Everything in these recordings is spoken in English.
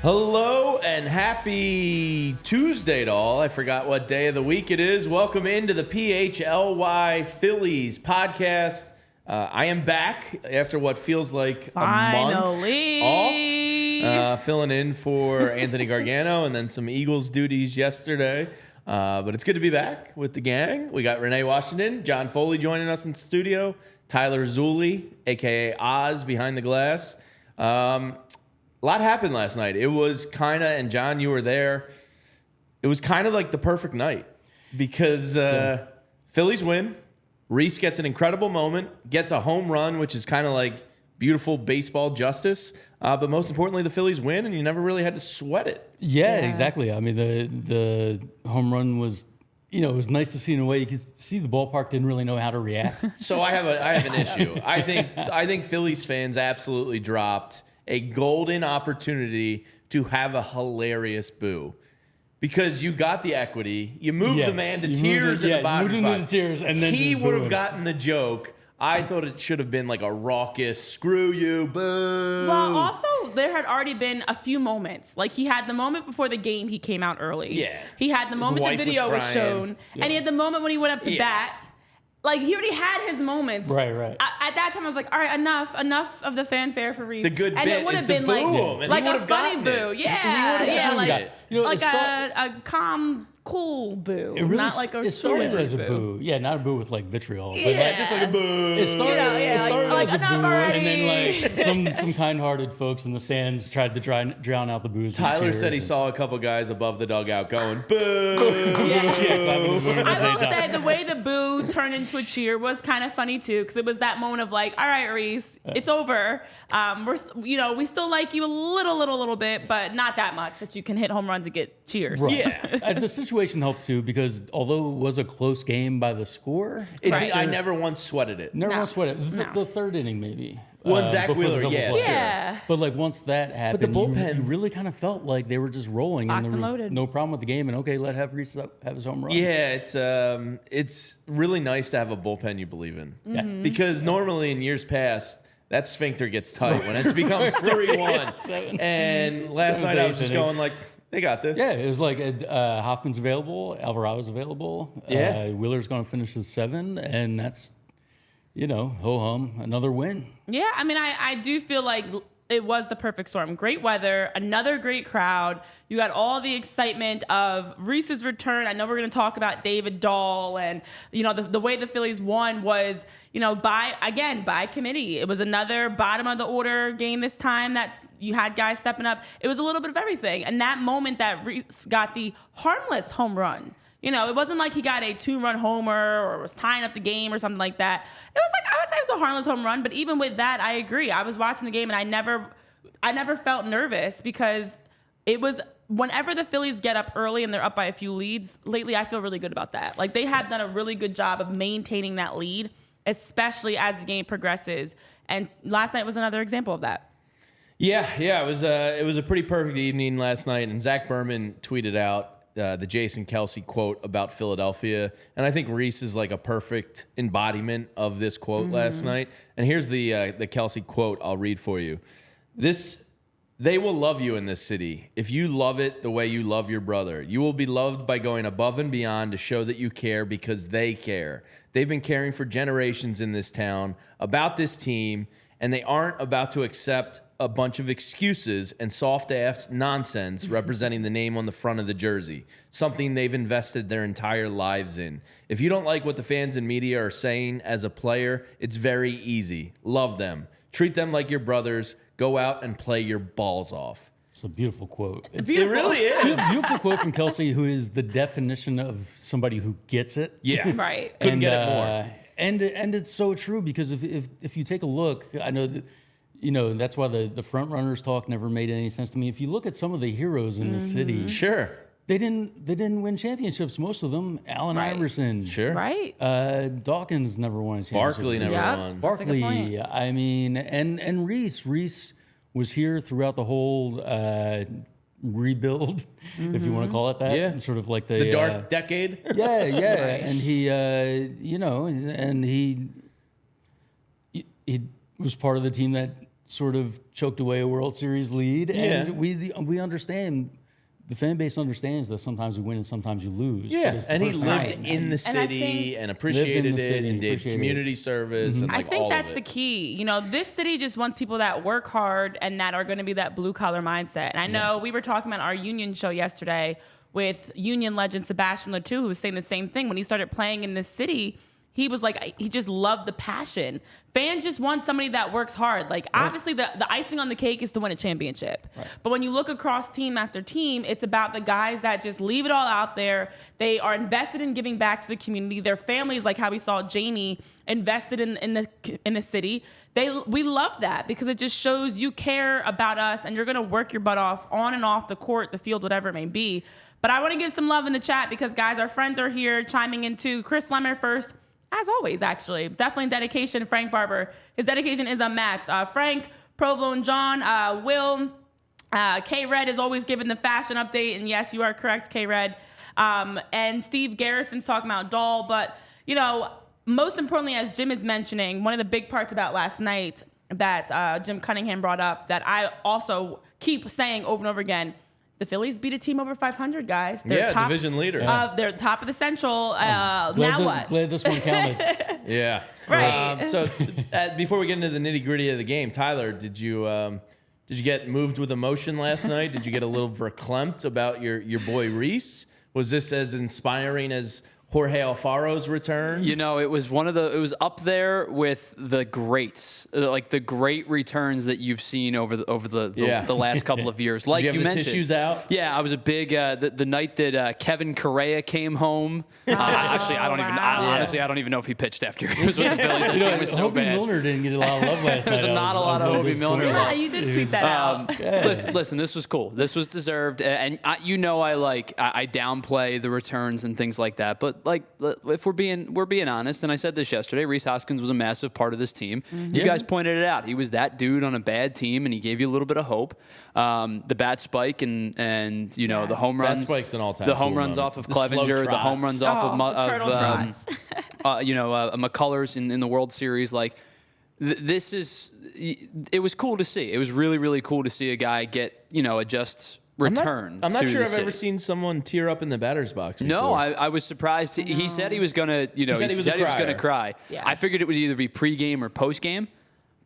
Hello and happy Tuesday to all. I forgot what day of the week it is. Welcome into the PHLY Phillies podcast. I am back after what feels like a month off, filling in for Anthony Gargano and then some Eagles duties yesterday. But it's good to be back with the gang. We got Renee Washington, John Foley joining us in the studio, Tyler Zulli, a.k.a. Oz, behind the glass. A lot happened last night. It was kind of, and John, you were there, it was kind of like the perfect night because Phillies win. Rhys gets an incredible moment, gets a home run, which is kind of like beautiful baseball justice. But most importantly, the Phillies win, and you never really had to sweat it. Yeah, exactly. I mean, the home run was, it was nice to see in a way. You could see the ballpark didn't really know how to react. So I have an issue. I think Phillies fans absolutely dropped a golden opportunity to have a hilarious boo. Because you got the equity, you moved the man to tears in the bottom spot. And then he would have gotten the joke. I thought it should have been like a raucous, screw you, boo. Well, also, there had already been a few moments. Like, he had the moment before the game he came out early. Yeah. He had the moment the video was shown. Yeah. And he had the moment when he went up to bat. Like, he already had his moments. Right. At that time, I was like, all right, enough of the fanfare for Rhys. The good and bit it would is have to been boo like, him, like a funny boo. Yeah, like, like a calm, cool boo. It really, not like a it started as a boo. Yeah, not a boo with like vitriol. But like, just like a boo. It started like as a boo, already. and then like some kind-hearted folks in the stands tried to drown out the boos. Tyler said he saw a couple guys above the dugout going boo. I will say the way the boo turned into a cheer was kind of funny too, because it was that moment of like, all right, Rhys, it's over. We still like you a little bit, but not that much that you can hit home runs and get cheers. Right. Yeah. The situation helped too, because although it was a close game by the score, I never once sweated it. Never sweated it. The third inning maybe. Zach Wheeler, yeah. But like once that happened, but the bullpen you really kind of felt like they were just rolling, and there was no problem with the game. And okay, let Rhys have his home run. Yeah, it's really nice to have a bullpen you believe in. Yeah. Because normally in years past, that sphincter gets tight when it becomes 3-1. And last night I was just going like, they got this. Yeah, it was like Hoffman's available, Alvarado's available. Yeah. Wheeler's going to finish his 7, and that's, ho-hum, another win. Yeah, I mean, I do feel like it was the perfect storm. Great weather, another great crowd. You got all the excitement of Rhys's return. I know we're going to talk about David Dahl, and the way the Phillies won was by committee. It was another bottom of the order game this time. That's you had guys stepping up. It was a little bit of everything, and that moment that Rhys got the harmless home run. It wasn't like he got a 2-run homer or was tying up the game or something like that. It was like, I would say it was a harmless home run, but even with that, I agree. I was watching the game and I never felt nervous, because it was whenever the Phillies get up early and they're up by a few leads, lately I feel really good about that. Like, they have done a really good job of maintaining that lead, especially as the game progresses. And last night was another example of that. Yeah, it was a pretty perfect evening last night, and Zach Berman tweeted out the Jason Kelce quote about Philadelphia. And I think Rhys is like a perfect embodiment of this quote last night. And here's the Kelce quote I'll read for you. They will love you in this city if you love it the way you love your brother. You will be loved by going above and beyond to show that you care, because they care. They've been caring for generations in this town about this team, and they aren't about to accept a bunch of excuses and soft-ass nonsense representing the name on the front of the jersey, something they've invested their entire lives in. If you don't like what the fans and media are saying as a player, it's very easy. Love them. Treat them like your brothers. Go out and play your balls off. It's a beautiful quote. It really is. Beautiful quote from Kelce, who is the definition of somebody who gets it. Yeah. Right. Couldn't get it more. And it's so true, because if you take a look, I know that, that's why the front runners talk never made any sense to me. If you look at some of the heroes in the city, Sure. they didn't win championships. Most of them, Allen Iverson, Sure. Right. Dawkins never won a championship. Barkley never won. Barkley, I mean, and Rhys was here throughout the whole rebuild, if you want to call it that. Yeah. Sort of like the dark decade. Yeah. And he, and he was part of the team that sort of choked away a World Series lead, and we understand. The fan base understands that sometimes you win and sometimes you lose. Yeah, and he lived in the city and appreciated it and did community service and like I think all that's of the it. key. You know, this city just wants people that work hard and that are going to be that blue collar mindset. And I know we were talking about our Union show yesterday with Union legend Sebastian Latou, who was saying the same thing. When he started playing in this city, he was like, he just loved the passion. Fans just want somebody that works hard. Like, obviously, the icing on the cake is to win a championship. Right. But when you look across team after team, it's about the guys that just leave it all out there. They are invested in giving back to the community. Their families, like how we saw Jamie, invested in the city. We love that because it just shows you care about us and you're going to work your butt off on and off the court, the field, whatever it may be. But I want to give some love in the chat because, guys, our friends are here chiming in too. Chris Lemmer first. As always, actually. Definitely dedication. Frank Barber. His dedication is unmatched. Frank, Provolone John, Will, K-Red is always giving the fashion update. And yes, you are correct, K-Red. And Steve Garrison's talking about Dahl. But, you know, most importantly, as Jim is mentioning, one of the big parts about last night that Jim Cunningham brought up that I also keep saying over and over again, the Phillies beat a team over 500, guys. They're top, division leader. They're top of the Central. Now what? Glad this one counted. Yeah. Right. So before we get into the nitty gritty of the game, Tyler, did you get moved with emotion last night? Did you get a little verklempt about your boy Rhys? Was this as inspiring as Jorge Alfaro's return? You know, it was it was up there with the greats, like the great returns that you've seen over the last couple of years. Like Did you have the mentioned, tissues out? Yeah, I was a big the night that Kevin Correa came home. Actually, honestly, I don't even know if he pitched after he was with the Phillies. That team was so Hobie bad. Milner didn't get a lot of love last night. There's not a lot of Hobie Milner Yeah, love. you did tweet that out. Listen, this was cool. This was deserved, and I downplay the returns and things like that. But like, if we're being honest, and I said this yesterday, Rhys Hoskins was a massive part of this team. You guys pointed it out. He was that dude on a bad team, and he gave you a little bit of hope. The bat spike and you know the home runs. Bat spike's an all-time. The home cool runs moment. off of The slow Clevenger. The trots. home runs off of McCullers in the World Series. Like it was cool to see. It was really, really cool to see a guy get a just return. I'm not to sure the I've city. ever seen someone tear up in the batter's box before. No, I was surprised. He said he was gonna, he said he was gonna cry. Yeah. I figured it would either be pregame or postgame.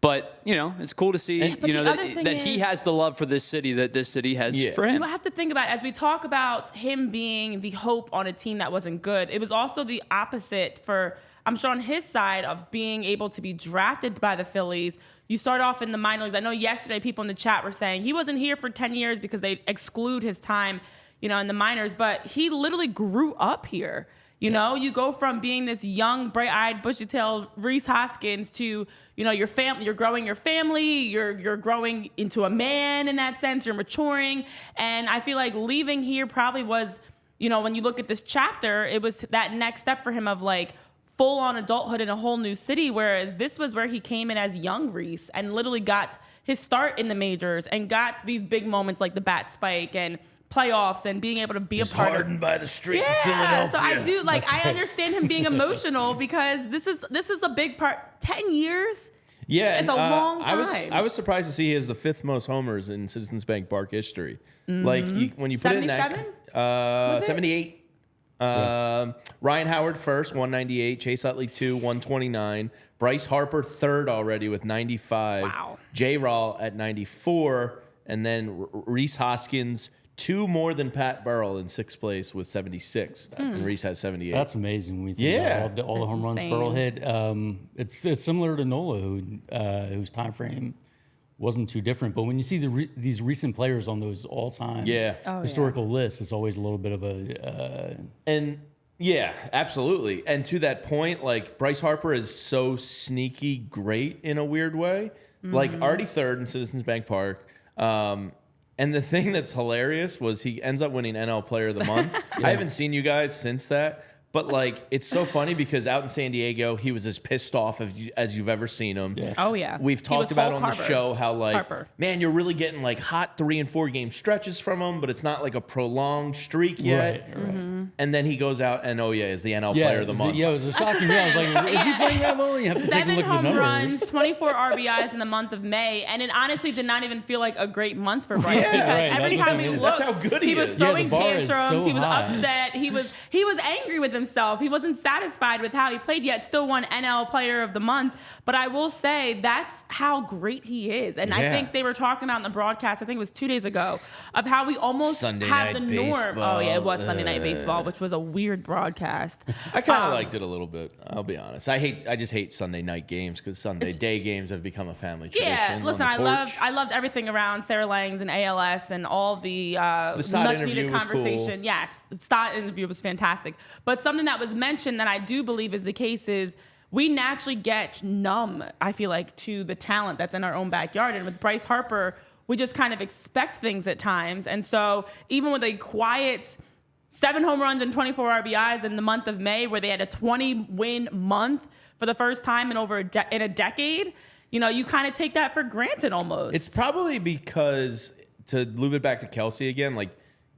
But it's cool to see that he has the love for this city that this city has for him. You have to think about, as we talk about him being the hope on a team that wasn't good, it was also the opposite for, I'm sure, on his side of being able to be drafted by the Phillies. You start off in the minor leagues. I know yesterday people in the chat were saying he wasn't here for 10 years because they exclude his time, in the minors, but he literally grew up here. You go from being this young, bright-eyed, bushy-tailed Rhys Hoskins to, your family. You're growing your family. You're growing into a man in that sense. You're maturing. And I feel like leaving here probably was, when you look at this chapter, it was that next step for him of like full-on adulthood in a whole new city, whereas this was where he came in as young Rhys and literally got his start in the majors and got these big moments like the bat spike and playoffs and being able to be a part hardened by the streets of yeah, Philadelphia. so I do I understand him being emotional because this is a big part. 10 years. Yeah, it's a long time. I was surprised to see he has the 5th most homers in Citizens Bank Park history. Like when you put it in that 78. Ryan Howard first, 198. Chase Utley 2, 129. Bryce Harper third already with 95. Wow. J-Rawl at 94, and then Rhys Hoskins 2 more than Pat Burrell in 6th place with 76. And Rhys has 78. That's amazing. When we think about all the home runs insane. Burrell hit. It's similar to Nola, whose time frame wasn't too different. But when you see these recent players on those all-time historical lists, it's always a little bit of a And yeah, absolutely. And to that point, like Bryce Harper is so sneaky great in a weird way. Like already 3rd in Citizens Bank Park. And the thing that's hilarious was he ends up winning NL Player of the Month. I haven't seen you guys since that. But, like, it's so funny because out in San Diego, he was as pissed off as you've ever seen him. Yeah. Oh, yeah. We've talked about on the Harper. show how, like, Harper. man, you're really getting, like, hot 3 and 4 game stretches from him, but it's not, like, a prolonged streak yet. Right. and then he goes out and is the NL Player of the Month. Yeah, it was a shock to me. I was like, is he playing that well? You have to take a look at the numbers. 7 home runs, 24 RBIs in the month of May, and it honestly did not even feel like a great month for Bryce because every time we looked, that's how good he was is. throwing tantrums. So he was high. upset. He was angry with himself. He wasn't satisfied with how he played, yet still won NL Player of the Month. But I will say that's how great he is, and I think they were talking about in the broadcast. I think it was 2 days ago of how we almost Sunday have Night the norm. Baseball. Oh yeah, it was Sunday Night Baseball, which was a weird broadcast. I kind of liked it a little bit. I'll be honest. I just hate Sunday night games because Sunday day games have become a family tradition. Yeah, listen, on the porch. I loved everything around Sarah Langs and ALS and all the Stott much interview needed was conversation. cool. Yes, the Stott interview was fantastic. But something that was mentioned that I do believe is the case is we naturally get numb, I feel like, to the talent that's in our own backyard. And with Bryce Harper, we just kind of expect things at times. And so even with a quiet 7 home runs and 24 RBIs in the month of May, where they had a 20-win month for the first time in in a decade, you kind of take that for granted almost. It's probably because, to move it back to Kelsey again, like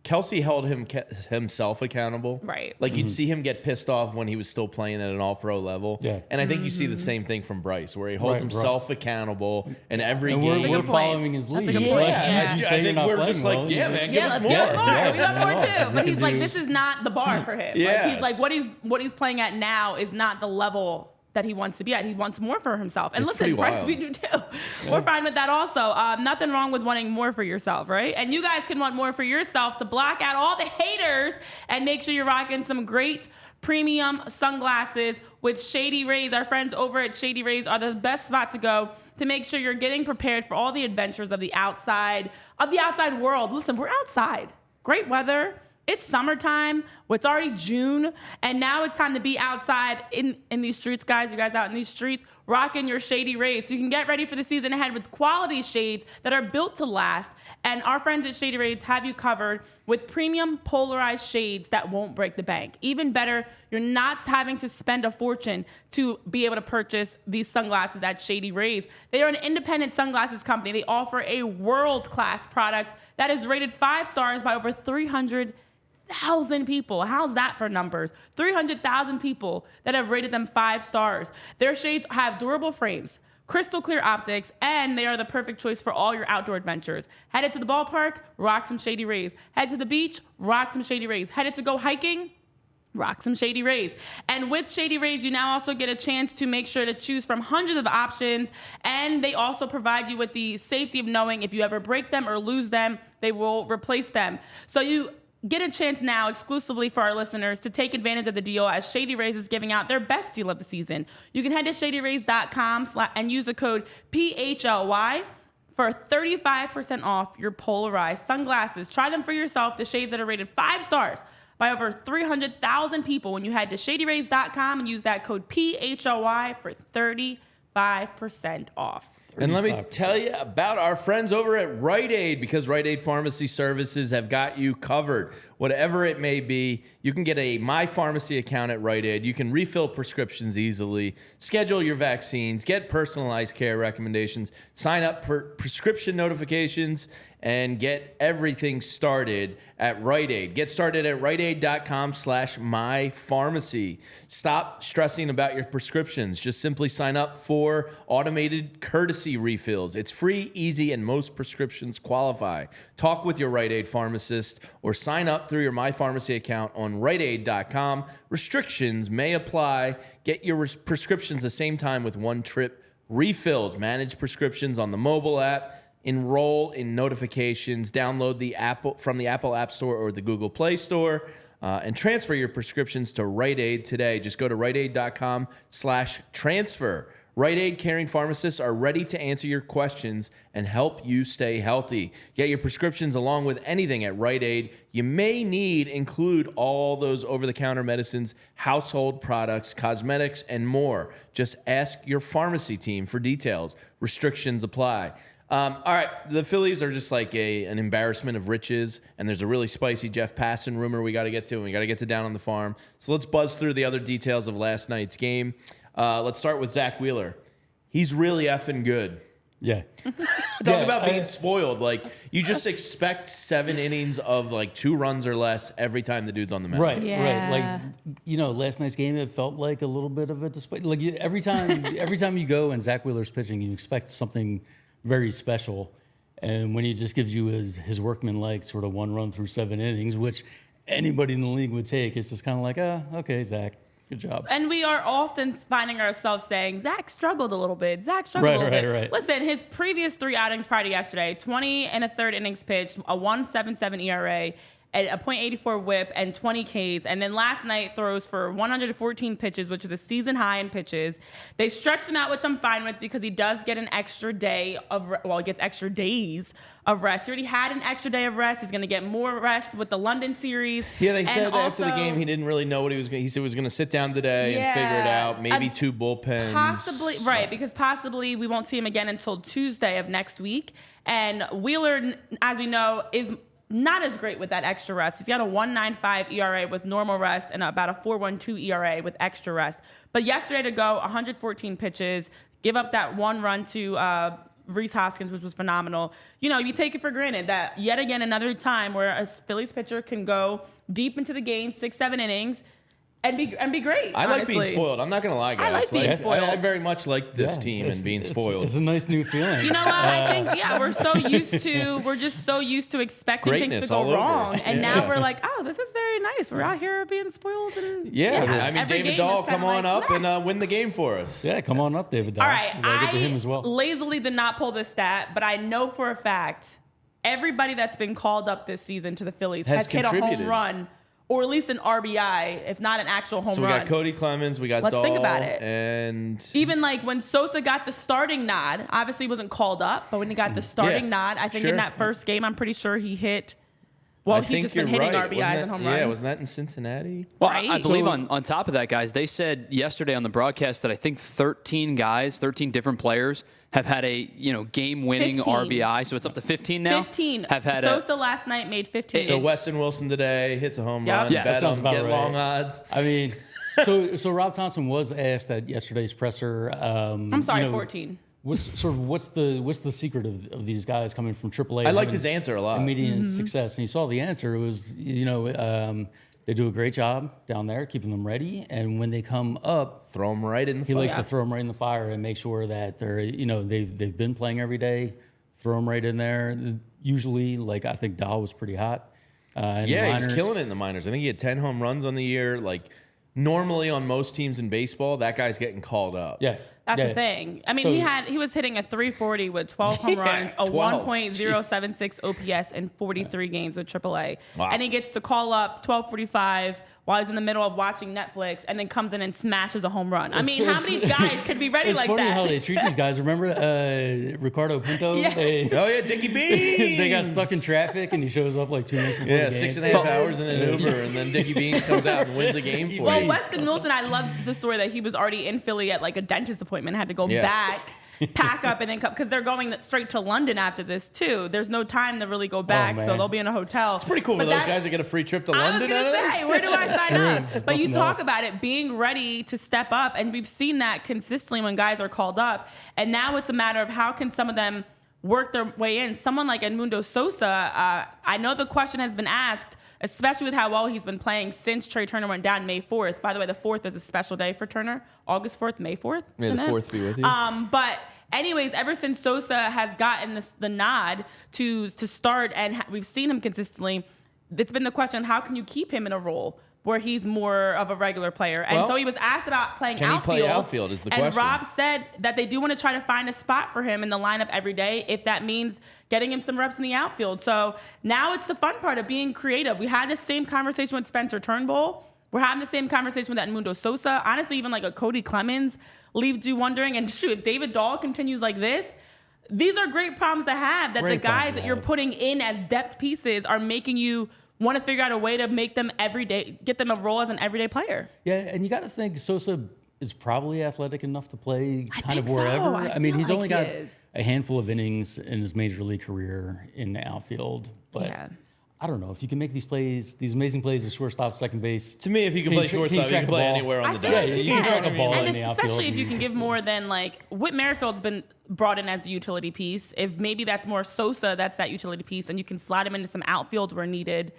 Kelsey held himself accountable. Right. Like you'd see him get pissed off when he was still playing at an all-pro level. Yeah. And I think you see the same thing from Bryce, where he holds himself accountable in every And game. we're following his lead. That's a good point. Yeah, You I say you're think not we're playing just like, well, yeah, you- man, give us let's more. give us more. Yeah, We want more yeah. too. But You he's can like, do- this is not the bar for him. Yeah, Like, he's like, what he's playing at now is not the level that he wants to be at. He wants more for himself. And It's listen, pretty Bryce, wild. we do too. We're fine with that also. Nothing wrong with wanting more for yourself, right? And you guys can want more for yourself to block out all the haters and make sure you're rocking some great premium sunglasses with Shady Rays. Our friends over at Shady Rays are the best spot to go to make sure you're getting prepared for all the adventures of the outside world. Listen, we're outside. Great weather. It's summertime. Well, it's already June, and now it's time to be outside in these streets, guys. You guys out in these streets, rocking your Shady Rays. So you can get ready for the season ahead with quality shades that are built to last. And our friends at Shady Rays have you covered with premium polarized shades that won't break the bank. Even better, you're not having to spend a fortune to be able to purchase these sunglasses at Shady Rays. They are an independent sunglasses company. They offer a world-class product that is rated 5 stars by over 300,000 people. How's that for numbers? 300,000 people that have rated them 5 stars. Their shades have durable frames, crystal clear optics, and they are the perfect choice for all your outdoor adventures. Headed to the ballpark? Rock some Shady Rays. Head to the beach? Rock some Shady Rays. Headed to go hiking? Rock some Shady Rays. And with Shady Rays, you now also get a chance to make sure to choose from hundreds of options. And they also provide you with the safety of knowing if you ever break them or lose them, they will replace them. So you get a chance now exclusively for our listeners to take advantage of the deal as Shady Rays is giving out their best deal of the season. You can head to shadyrays.com and use the code PHLY for 35% off your polarized sunglasses. Try them for yourself, the shades that are rated 5 stars by over 300,000 people when you head to shadyrays.com and use that code PHLY for 35% off. And let me tell you about our friends over at Rite Aid, because Rite Aid Pharmacy Services have got you covered. Whatever it may be, you can get a My Pharmacy account at Rite Aid. You can refill prescriptions easily, schedule your vaccines, get personalized care recommendations, sign up for prescription notifications, and get everything started at Rite Aid. Get started at riteaid.com/mypharmacy. Stop stressing about your prescriptions. Just simply sign up for automated courtesy refills. It's free, easy, and most prescriptions qualify. Talk with your Rite Aid pharmacist or sign up through your My Pharmacy account on riteaid.com. Restrictions may apply. Get your prescriptions the same time with one-trip refills. Manage prescriptions on the mobile app. Enroll in notifications. Download the Apple from the Apple App Store or the Google Play Store, and transfer your prescriptions to Rite Aid today. Just go to riteaid.com/transfer. Rite Aid caring pharmacists are ready to answer your questions and help you stay healthy. Get your prescriptions along with anything at Rite Aid you may need. Include all those over-the-counter medicines, household products, cosmetics, and more. Just ask your pharmacy team for details. Restrictions apply. All right, the Phillies are just like an embarrassment of riches, and there's a really spicy Jeff Passan rumor we got to get to, and we got to get to Down on the Farm. So let's buzz through the other details of last night's game. Let's start with Zach Wheeler. He's really effing good. Yeah. Talk about being spoiled. Like, you just expect 7 innings of like 2 runs or less every time the dude's on the mound. Right, Yeah. right. Like, last night's game, it felt like a little bit of a display. Like every time you go and Zach Wheeler's pitching, you expect something very special. And when he just gives you his workman-like sort of 1 run through 7 innings, which anybody in the league would take, it's just kind of like, okay, Zach. Good job. And we are often finding ourselves saying, Zach struggled a little bit. Zach struggled a little bit. Right. Listen, his previous 3 outings prior to yesterday, 20 and a third innings pitched, a 1.77 ERA, a .84 whip, and 20 Ks. And then last night throws for 114 pitches, which is a season high in pitches. They stretched him out, which I'm fine with because he does get an extra day he gets extra days of rest. He already had an extra day of rest. He's going to get more rest with the London series. Yeah, they said And after the also, game he didn't really know what he was going to. He said he was going to sit down today and figure it out. Maybe 2 bullpens. Possibly, right, because possibly we won't see him again until Tuesday of next week. And Wheeler, as we know, is not as great with that extra rest. He's got a 1.95 ERA with normal rest and about a 4.12 ERA with extra rest. But yesterday to go, 114 pitches, give up that 1 run to Rhys Hoskins, which was phenomenal. You take it for granted that yet again another time where a Phillies pitcher can go deep into the game, 6-7 innings, and be great. I like honestly. being spoiled. I'm not going to lie, guys. I like being spoiled. I very much like this team and being spoiled. It's a nice new feeling. You know what? I think, we're just so used to expecting Greatness things to all go over. wrong. And Yeah. now we're like, oh, this is very nice. We're out here being spoiled. And I mean, every David game Dahl, is kinda come on like, up and win the game for us. Yeah, come on up, David Dahl. All right, We gotta get to him as well. lazily did not pull this stat, but I know for a fact everybody that's been called up this season to the Phillies has hit a home contributed. run, or at least an RBI, if not an actual home So we run. got Cody Clemens, we got Let's Dahl, think about it. and Even like when Sosa got the starting nod, obviously he wasn't called up, but when he got the starting nod, I think in that first game, I'm pretty sure he hit. Well, I he's think just been you're hitting right. RBIs and home runs. Yeah, wasn't that in Cincinnati? Well, Right. I believe So- on top of that, guys, they said yesterday on the broadcast that I think 13 different players have had a game-winning 15. RBI. So it's up to 15 now. 15. Have had Sosa last night made 15. So It's- Weston Wilson today hits a home Yep. run. Yes. Bet Sounds him, about get right. long odds. I mean, so Rob Thompson was asked at yesterday's presser. I'm sorry, 14. What's the secret of these guys coming from AAA? I liked having his answer a lot. Immediate Mm-hmm. success, and you saw the answer. It was they do a great job down there keeping them ready, and when they come up, Throw him right in the he fire. likes to throw them right in the fire and make sure that they're they've been playing every day. Throw them right in there. Usually, like I think Dahl was pretty hot. In the Yeah, he was minors. killing it in the minors. I think he had 10 home runs on the year. Like, normally on most teams in baseball, that guy's getting called up. Yeah, That's yeah. the thing. I mean, So- he was hitting a 340 with 12 home Yeah, runs, a 12. 1.076 OPS in 43 games with AAA. Wow. And he gets to call up 12:45 while he's in the middle of watching Netflix, and then comes in and smashes a home run. I mean, how many guys could be ready It's like funny that? how they treat these guys. Remember Ricardo Pinto? Yeah. Oh, yeah, Dickie Beans. They got stuck in traffic, and he shows up like 2 minutes before Yeah, the game. 6.5 hours in an Uber, and then Dickie Beans comes out and wins the game for Well, you. Weston Wilson, I loved the story that he was already in Philly at like a dentist appointment, had to go Yeah. back, pack up, and then come because they're going straight to London after this too. There's no time to really go back, so man. they'll be in a hotel. It's pretty cool for But those that's- guys that get a free trip to I was London out gonna of this. say, where do I sign True. up? But you Nothing talk else. about it being ready to step up, and we've seen that consistently when guys are called up. And now it's a matter of how can some of them work their way in. Someone like Edmundo Sosa, I know the question has been asked, especially with how well he's been playing since Trey Turner went down May 4th. By the way, the 4th is a special day for Turner. August 4th, May 4th. May the isn't it? 4th be with you. But anyways, ever since Sosa has gotten the nod to start, and we've seen him consistently, it's been the question: how can you keep him in a role where he's more of a regular player? And Well, so he was asked about playing can he outfield. play outfield is the and question. Rob said that they do want to try to find a spot for him in the lineup every day, if that means getting him some reps in the outfield. So now it's the fun part of being creative. We had the same conversation with Spencer Turnbull. We're having the same conversation with Edmundo Sosa. Honestly, even like a Cody Clemens leaves you wondering. And shoot, if David Dahl continues like this, these are great problems to have, that Great the problems guys to that you're have. putting in as depth pieces are making you want to figure out a way to make them everyday, get them a role as an everyday player. Yeah, and you got to think Sosa is probably athletic enough to play kind of think so. wherever. I I mean, feel he's like only he got is. a handful of innings in his major league career in the outfield, but Yeah. I don't know if you can make these plays, these amazing plays at shortstop, second base. To me, if you can play shortstop, you can play anywhere on the diamond. Yeah, you can track a ball in and the outfield. especially if you can give more than like Whit Merrifield's been brought in as the utility piece. If maybe that's more Sosa, that's that utility piece, and you can slide him into some outfield where needed.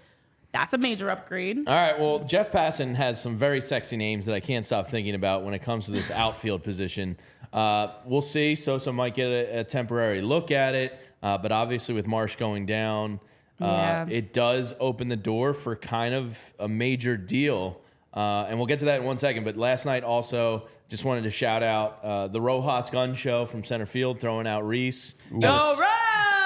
That's a major upgrade. All right, well, Jeff Passan has some very sexy names that I can't stop thinking about when it comes to this outfield position. We'll see. Sosa might get a temporary look at it, but obviously with Marsh going down, it does open the door for kind of a major deal. And we'll get to that in 1 second. But last night also, just wanted to shout out the Rojas gun show from center field, throwing out Rhys.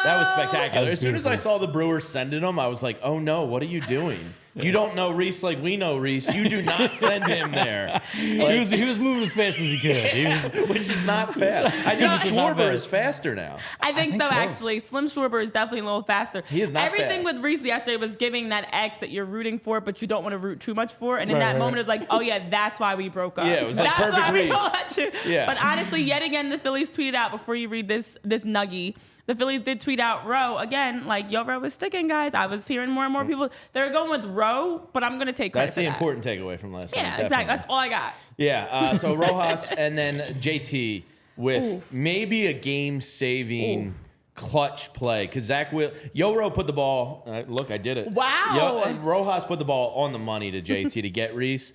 That was spectacular. As soon as I saw the Brewers sending him, I was like, oh no, what are you doing? You don't know Rhys like we know Rhys. You do not send him there. Like, he was moving as fast as he could. Which is not fast. I think Schwarber is faster now. I think so, actually. Slim Schwarber is definitely a little faster. He is not Everything fast. with Rhys yesterday was giving that X that you're rooting for, but you don't want to root too much for. And in that moment, it's like, oh yeah, that's why we broke up. Yeah, it was like that's perfect why we Rhys. don't want you. Yeah. But honestly, yet again, the Phillies tweeted out before you read this nuggie. The Phillies did tweet out Rowe again, like, yo, Rowe is sticking, guys. I was hearing more and more people. They're going with Rowe, but I'm going to take credit That's for the that. important takeaway from last night. Yeah, definitely. exactly. That's all I got. Yeah, so Rojas and then JT with maybe a game-saving clutch play. Because Zach Yoro put the ball, look, I did it. Wow. Rojas put the ball on the money to JT to get Rhys.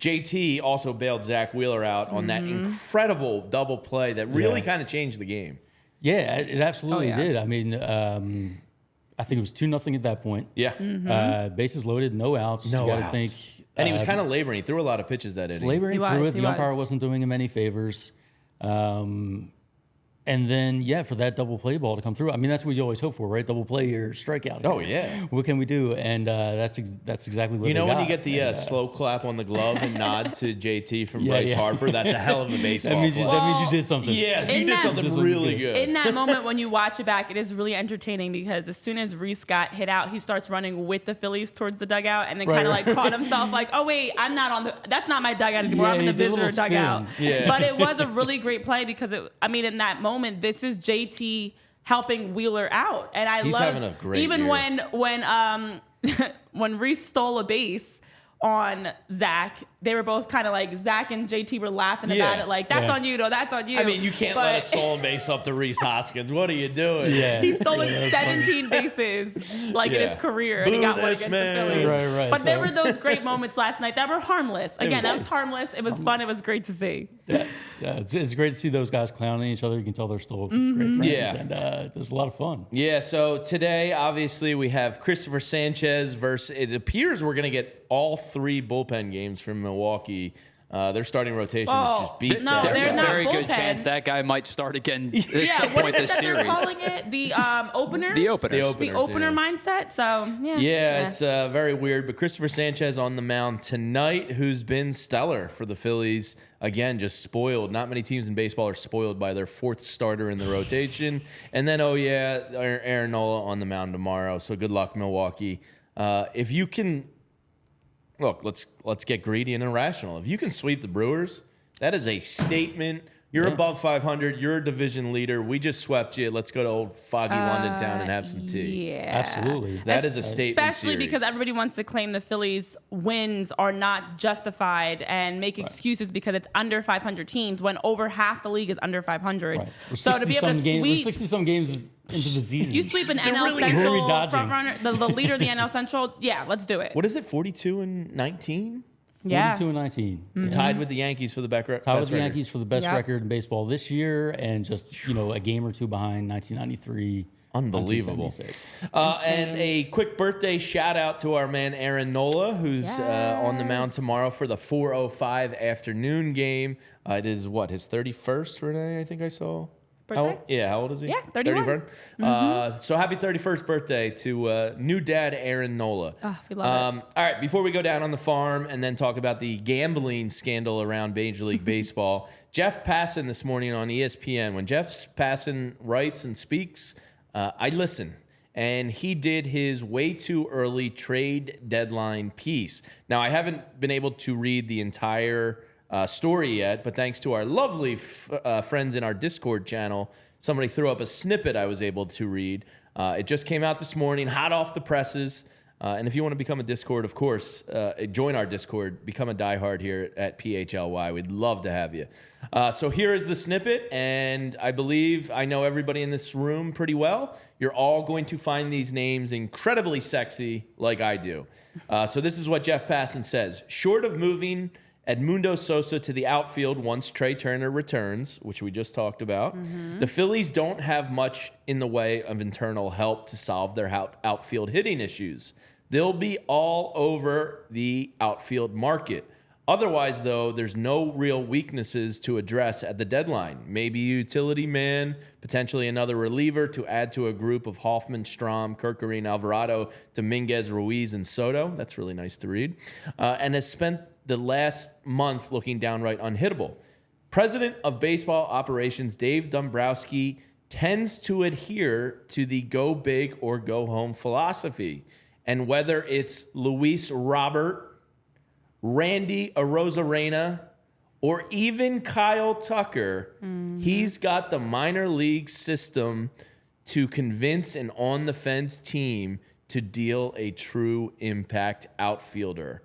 JT also bailed Zach Wheeler out on that incredible double play that really kind of changed the game. Yeah, it absolutely did. I mean, I think it was 2-0 at that point. Yeah. Bases loaded, no outs. No you gotta outs. think. And he was kind of laboring. He threw a lot of pitches that inning. Laboring He through was, it. he The umpire was. wasn't doing him any favors. And then, for that double play ball to come through. I mean, that's what you always hope for, right? Double play or strikeout. Oh, yeah. What can we do? And that's exactly what You know they when you got. get the And, slow clap on the glove and nod to JT from Bryce Harper? That's a hell of a baseball that means play. you did something. Yes, you In did that- something This was really good. good. In that moment when you watch it back, it is really entertaining because as soon as Rhys got hit out, he starts running with the Phillies towards the dugout and then kind of like caught himself like, oh wait, I'm not on that's not my dugout anymore. Yeah, I'm in the he did a little visitor dugout. spin. Yeah. But it was a really great play because in that moment, this is JT helping Wheeler out. And I He's loved having a great even year. when Rhys stole a base on Zach, they were both kind of like, Zach and JT were laughing about it like, that's on you, though, that's on you. I mean, you can't let a stolen base up to Rhys Hoskins. What are you doing? Yeah. He's stolen 17 bases in his career, and he Boo got one this against man. the Phillies. Right. But there So- were those great moments last night that were harmless. Again, that was harmless. It was fun. It was great to see. Yeah, it's great to see those guys clowning each other. You can tell they're still great friends. Yeah. And there's a lot of fun. Yeah, so today, obviously, we have Christopher Sanchez versus, it appears we're going to get all 3 bullpen games from Milwaukee. Their starting rotation is just beat no, down. they're There's a not very good bullpen. chance that guy might start again at some what point is it this that they're series. calling it? The opener? The openers. The openers, The opener yeah. mindset. So, Yeah, it's very weird. But Christopher Sanchez on the mound tonight, who's been stellar for the Phillies. Again, just spoiled. Not many teams in baseball are spoiled by their 4th starter in the rotation. And then, Aaron Nola on the mound tomorrow. So good luck, Milwaukee. If you can... Look, let's get greedy and irrational. If you can sweep the Brewers, that is a statement. You're above 500. You're a division leader. We just swept you. Let's go to old foggy London town and have some tea. Yeah. Absolutely. That is a statement Especially series. because everybody wants to claim the Phillies' wins are not justified and make excuses because it's under 500 teams when over half the league is under 500. Right. We're So to be able to 60-some games into the season. you sweep an NL Who are we Central dodging? front runner, the leader of the NL Central, yeah, let's do it. What is it, 42 and 19? Yeah. 42-19. Tied with the Yankees for the best record. Tied with the Yankees for the best Yep. record in baseball this year, and just a game or 2 behind 1993. Unbelievable. 1976. And a quick birthday shout out to our man Aaron Nola, who's on the mound tomorrow for the 4:05 afternoon game. It is his 31st, Renee, I think I saw. Birthday? How old is he? Yeah, 31. So happy 31st birthday to new dad Aaron Nola. Oh, we love it. All right, before we go down on the farm and then talk about the gambling scandal around Major League Baseball, Jeff Passan this morning on ESPN. When Jeff Passan writes and speaks, I listen. And he did his way too early trade deadline piece. Now, I haven't been able to read the entire story yet, but thanks to our lovely friends in our Discord channel, somebody threw up a snippet I was able to read. It just came out this morning, hot off the presses. And if you want to become a Discord, of course, join our Discord, become a diehard here at PHLY. We'd love to have you. So here is the snippet, and I believe I know everybody in this room pretty well. You're all going to find these names incredibly sexy like I do. So this is what Jeff Passan says. Short of moving Edmundo Sosa to the outfield once Trey Turner returns, which we just talked about, the Phillies don't have much in the way of internal help to solve their outfield hitting issues. They'll be all over the outfield market. Otherwise, though, there's no real weaknesses to address at the deadline. Maybe a utility man, potentially another reliever to add to a group of Hoffman, Strahm, Kirkering, Alvarado, Dominguez, Ruiz, and Soto. That's really nice to read. And has spent the last month looking downright unhittable. President of Baseball Operations Dave Dombrowski tends to adhere to the go big or go home philosophy. And whether it's Luis Robert, Randy Arozarena, or even Kyle Tucker, he's got the minor league system to convince an on-the-fence team to deal a true impact outfielder.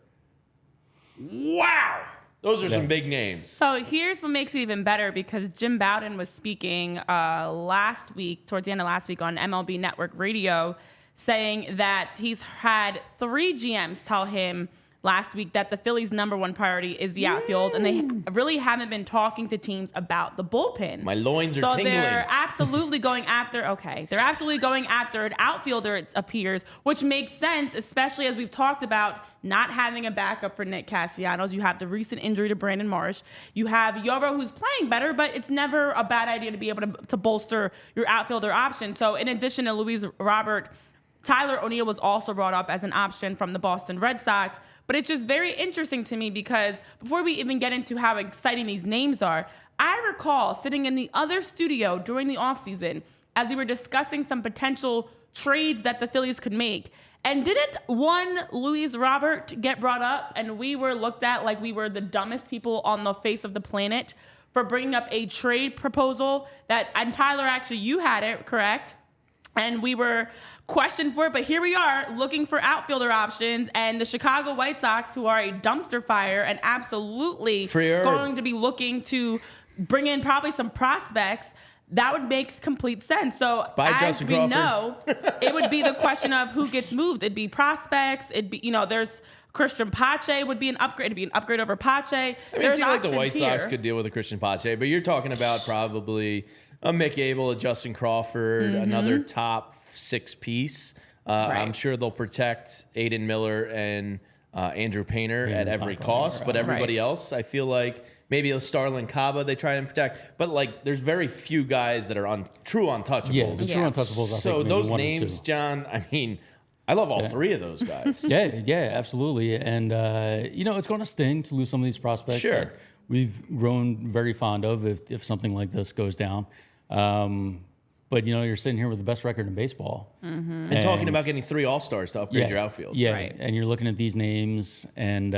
Wow! Those are some big names. So here's what makes it even better, because Jim Bowden was speaking last week, towards the end of last week on MLB Network Radio, saying that he's had 3 GMs tell him last week that the Phillies' number one priority is the outfield, and they really haven't been talking to teams about the bullpen. My loins are so tingling. They're absolutely going after, they're absolutely going after an outfielder, it appears, which makes sense, especially as we've talked about not having a backup for Nick Castellanos. You have the recent injury to Brandon Marsh. You have Yoro, who's playing better, but it's never a bad idea to be able to bolster your outfielder option. So in addition to Luis Robert, Tyler O'Neill was also brought up as an option from the Boston Red Sox. But it's just very interesting to me, because before we even get into how exciting these names are, I recall sitting in the other studio during the offseason as we were discussing some potential trades that the Phillies could make. And didn't one Luis Robert get brought up, and we were looked at like we were the dumbest people on the face of the planet for bringing up a trade proposal and Tyler, actually, you had it, correct? And we were questioned for it, but here we are looking for outfielder options, and the Chicago White Sox, who are a dumpster fire and absolutely going to be looking to bring in probably some prospects, that would make complete sense. So as we know, it would be the question of who gets moved. It'd be prospects. It'd be, there's Christian Pache would be an upgrade. It'd be an upgrade over Pache. I mean, it seems like the White Sox could deal with a Christian Pache, but you're talking about probably a Mick Abel, a Justin Crawford, another top 6 piece. Right. I'm sure they'll protect Aiden Miller and Andrew Painter at every cost, but everybody else, I feel like maybe a Starlin Caba they try and protect, but like there's very few guys that are true untouchables. Yeah, the true untouchables. So those names, John, I mean, I love all 3 of those guys. Yeah, absolutely. And, it's going to sting to lose some of these prospects that we've grown very fond of if something like this goes down. But, you're sitting here with the best record in baseball. Mm-hmm. And talking about getting 3 All-Stars to upgrade your outfield. Yeah, right. And you're looking at these names and,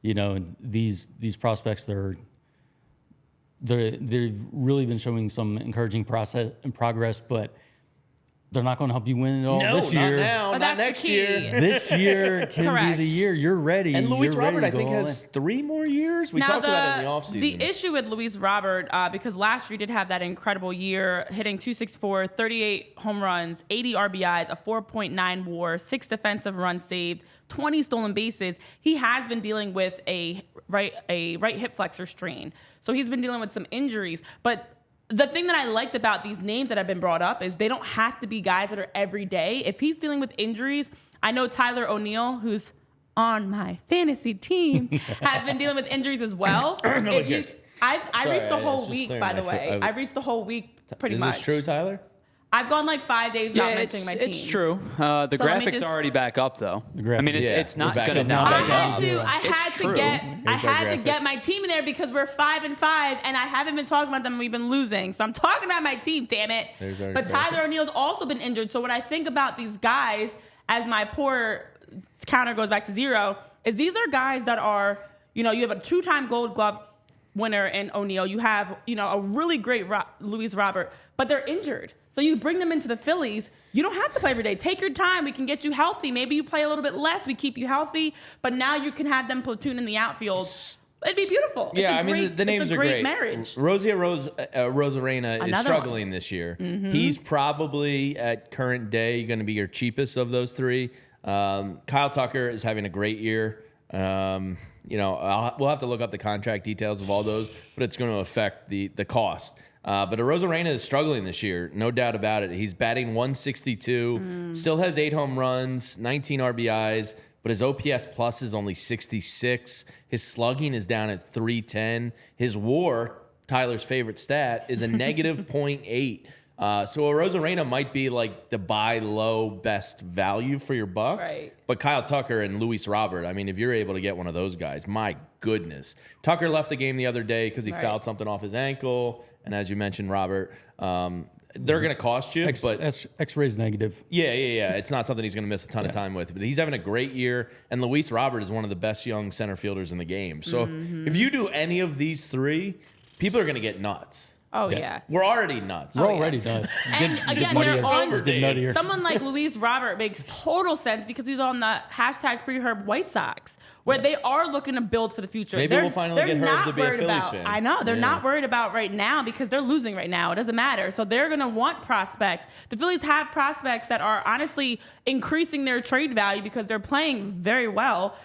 these prospects, they've really been showing some encouraging progress, but they're not going to help you win it all this year. Not next year. This year can be the year. You're ready. And Luis Robert, I think, has 3 more years. We talked about it in the offseason. The issue with Luis Robert, because last year he did have that incredible year, hitting .264, 38 home runs, 80 RBIs, a 4.9 WAR, 6 defensive runs saved, 20 stolen bases. He has been dealing with a right hip flexor strain. So he's been dealing with some injuries. But the thing that I liked about these names that have been brought up is they don't have to be guys that are every day. If he's dealing with injuries, I know Tyler O'Neill, who's on my fantasy team, has been dealing with injuries as well. I reached the whole week, by the way. I reached the whole week pretty much. Is this true, Tyler? I've gone like 5 days without mentioning my team. It's true. The graphics are already back up, though. I mean, it's not going to not back up. I had to get my team in there because we're 5-5, and I haven't been talking about them. We've been losing, so I'm talking about my team. Damn it! But Tyler O'Neill's also been injured. So what I think about these guys, as my poor counter goes back to 0, is these are guys that are, you have a 2-time Gold Glove winner in O'Neill. You have, a really great Luis Robert, but they're injured. So you bring them into the Phillies. You don't have to play every day. Take your time. We can get you healthy. Maybe you play a little bit less. We keep you healthy. But now you can have them platoon in the outfield. It'd be beautiful. Yeah, the names are great. Marriage. Rosarena is struggling this year. Mm-hmm. He's probably at current day going to be your cheapest of those three. Kyle Tucker is having a great year. We'll have to look up the contract details of all those, but it's going to affect the cost. But Rosarena is struggling this year, no doubt about it. He's batting 162, still has 8 home runs, 19 RBIs, but his OPS plus is only 66. His slugging is down at 310. His WAR, Tyler's favorite stat, is a negative 0.8. So Rosarena might be like the buy low best value for your buck. Right. But Kyle Tucker and Luis Robert, if you're able to get one of those guys, my goodness. Tucker left the game the other day because he fouled something off his ankle. And as you mentioned, Robert, they're going to cost you. X-ray's negative. Yeah. It's not something he's going to miss a ton of time with. But he's having a great year. And Luis Robert is one of the best young center fielders in the game. So if you do any of these three, people are going to get nuts. Oh, yeah. We're already nuts. We're already nuts. And again, they're on someone like Luis Robert makes total sense because he's on the hashtag Free Herb White Sox, where they are looking to build for the future. Maybe we'll finally get Herb to be a Phillies fan. I know. They're not worried about right now because they're losing right now. It doesn't matter. So they're going to want prospects. The Phillies have prospects that are honestly increasing their trade value because they're playing very well.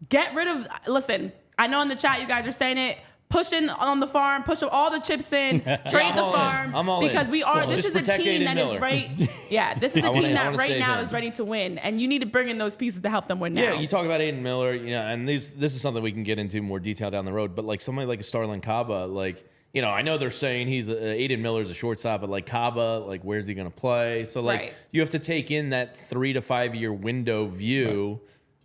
Get rid of, listen, I know in the chat you guys are saying it, pushing on the farm, push all the chips in, trade the farm. I'm all because in. we are. This Just is a protect team Aiden that Miller. is right. Yeah, this is a team that right now him. is ready to win, and you need to bring in those pieces to help them win now. Yeah, you talk about Aiden Miller, and this is something we can get into more detail down the road. But like somebody like a Starlin Caba, I know they're saying Aiden Miller's a shortstop, but like Caba, where's he going to play? So you have to take in that 3 to 5 year window view. Right.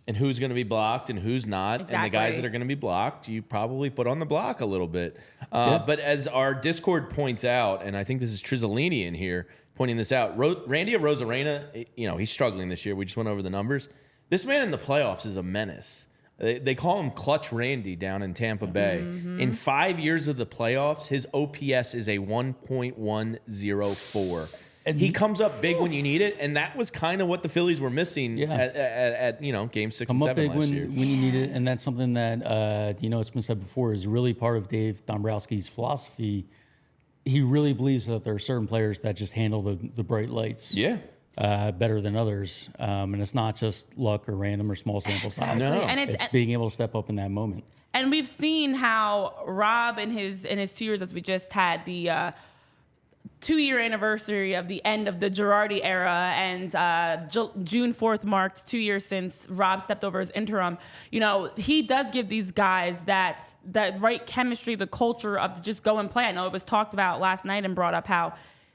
And who's going to be blocked and who's not. Exactly. And the guys that are going to be blocked, you probably put on the block a little bit. But as our Discord points out, and I think this is Trizzolini in here pointing this out, Randy Rosarena, he's struggling this year. We just went over the numbers. This man in the playoffs is a menace. They call him Clutch Randy down in Tampa Bay. In 5 years of the playoffs, his OPS is a 1.104. And he comes up big when you need it, and that was kind of what the Phillies were missing at Game 6 and 7 last year. Come up big when you need it, and that's something that it's been said before is really part of Dave Dombrowski's philosophy. He really believes that there are certain players that just handle the bright lights better than others, and it's not just luck or random or small sample size. No, and it's being able to step up in that moment. And we've seen how Rob in his 2 years, as we just had the 2-year anniversary of the end of the Girardi era, and June 4th marked 2 years since Rob stepped over as interim. He does give these guys that right chemistry, the culture of just go and play. I know it was talked about last night and brought up how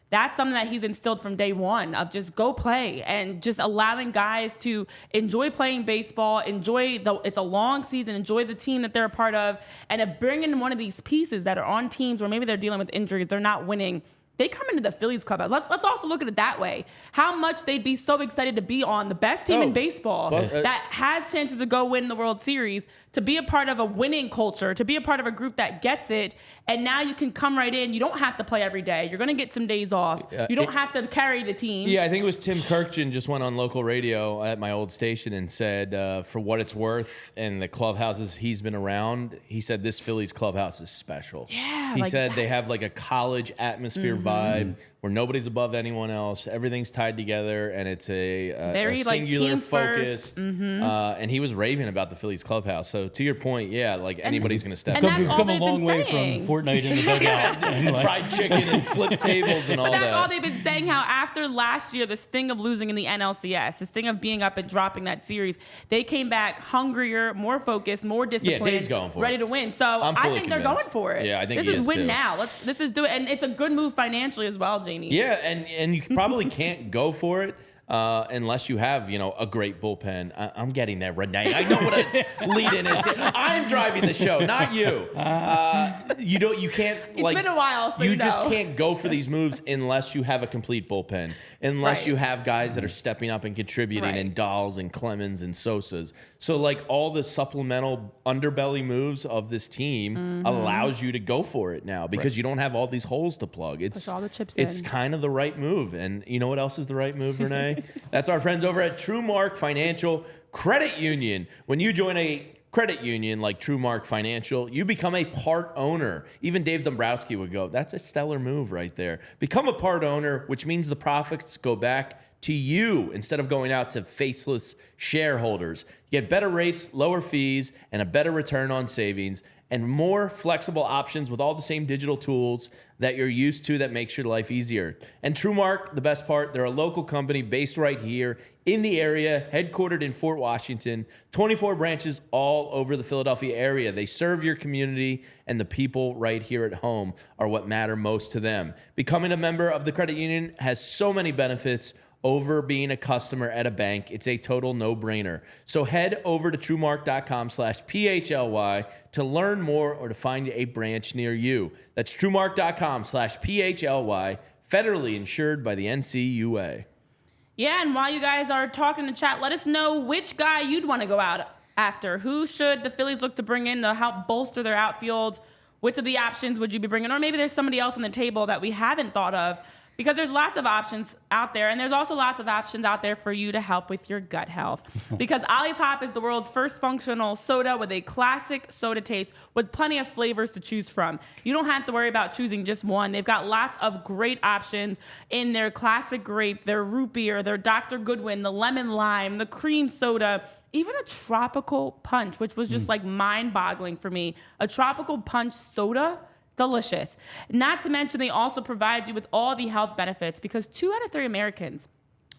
that's something that he's instilled from day one of just go play and just allowing guys to enjoy playing baseball, it's a long season, enjoy the team that they're a part of, and to bring in one of these pieces that are on teams where maybe they're dealing with injuries, they're not winning. They come into the Phillies clubhouse. Let's also look at it that way. How much they'd be so excited to be on the best team in baseball that has chances to go win the World Series, to be a part of a winning culture, to be a part of a group that gets it. And now you can come right in. You don't have to play every day. You're going to get some days off. You don't have to carry the team. Yeah, I think it was Tim Kirkjian just went on local radio at my old station and said, for what it's worth, and the clubhouses he's been around, he said this Phillies clubhouse is special. Yeah. He said they have a college atmosphere vibe where nobody's above anyone else. Everything's tied together, and it's a very singular team focus. And he was raving about the Phillies clubhouse. So to your point, anybody's going to step in. We've come a long way from Fortnite in the dugout. and fried chicken and flip tables and all that. But that's all they've been saying, how after last year, the sting of losing in the NLCS, the sting of being up and dropping that series, they came back hungrier, more focused, more disciplined, Dave's going for ready it. to win. So I think they're going for it. Yeah, I think this is win too. now. This is do it. And it's a good move financially as well, Jamie. Yeah, and you probably can't go for it unless you have, a great bullpen. I'm getting there, Renee. I know what a lead-in is. I'm driving the show, not you. You can't. It's been a while, so you just can't go for these moves unless you have a complete bullpen. Unless you have guys that are stepping up and contributing, and Dahls and Clemens and Sosas. So all the supplemental underbelly moves of this team allows you to go for it now because you don't have all these holes to plug. Push all the chips it's in. kind of the right move. And you know what else is the right move, Renee? That's our friends over at TrueMark Financial Credit Union. When you join a credit union like TrueMark Financial, you become a part owner. Even Dave Dombrowski would go, that's a stellar move right there. Become a part owner, which means the profits go back to you instead of going out to faceless shareholders. You get better rates, lower fees, and a better return on savings, and more flexible options with all the same digital tools that you're used to that makes your life easier. And TrueMark, the best part, they're a local company based right here in the area, headquartered in Fort Washington, 24 branches all over the Philadelphia area. They serve your community, and the people right here at home are what matter most to them. Becoming a member of the credit union has so many benefits over being a customer at a bank. It's a total no-brainer. So head over to TrueMark.com/PHLY to learn more or to find a branch near you. That's TrueMark.com/PHLY, federally insured by the NCUA. Yeah, and while you guys are talking in the chat, let us know which guy you'd want to go out after. Who should the Phillies look to bring in to help bolster their outfield? Which of the options would you be bringing? Or maybe there's somebody else on the table that we haven't thought of. Because there's lots of options out there, and there's also lots of options out there for you to help with your gut health. Because Olipop is the world's first functional soda with a classic soda taste with plenty of flavors to choose from. You don't have to worry about choosing just one. They've got lots of great options in their classic grape, their root beer, their Dr. Goodwin, the lemon lime, the cream soda, even a tropical punch, which was just mind-boggling for me. A tropical punch soda. Delicious. Not to mention, they also provide you with all the health benefits because 2 out of 3 Americans,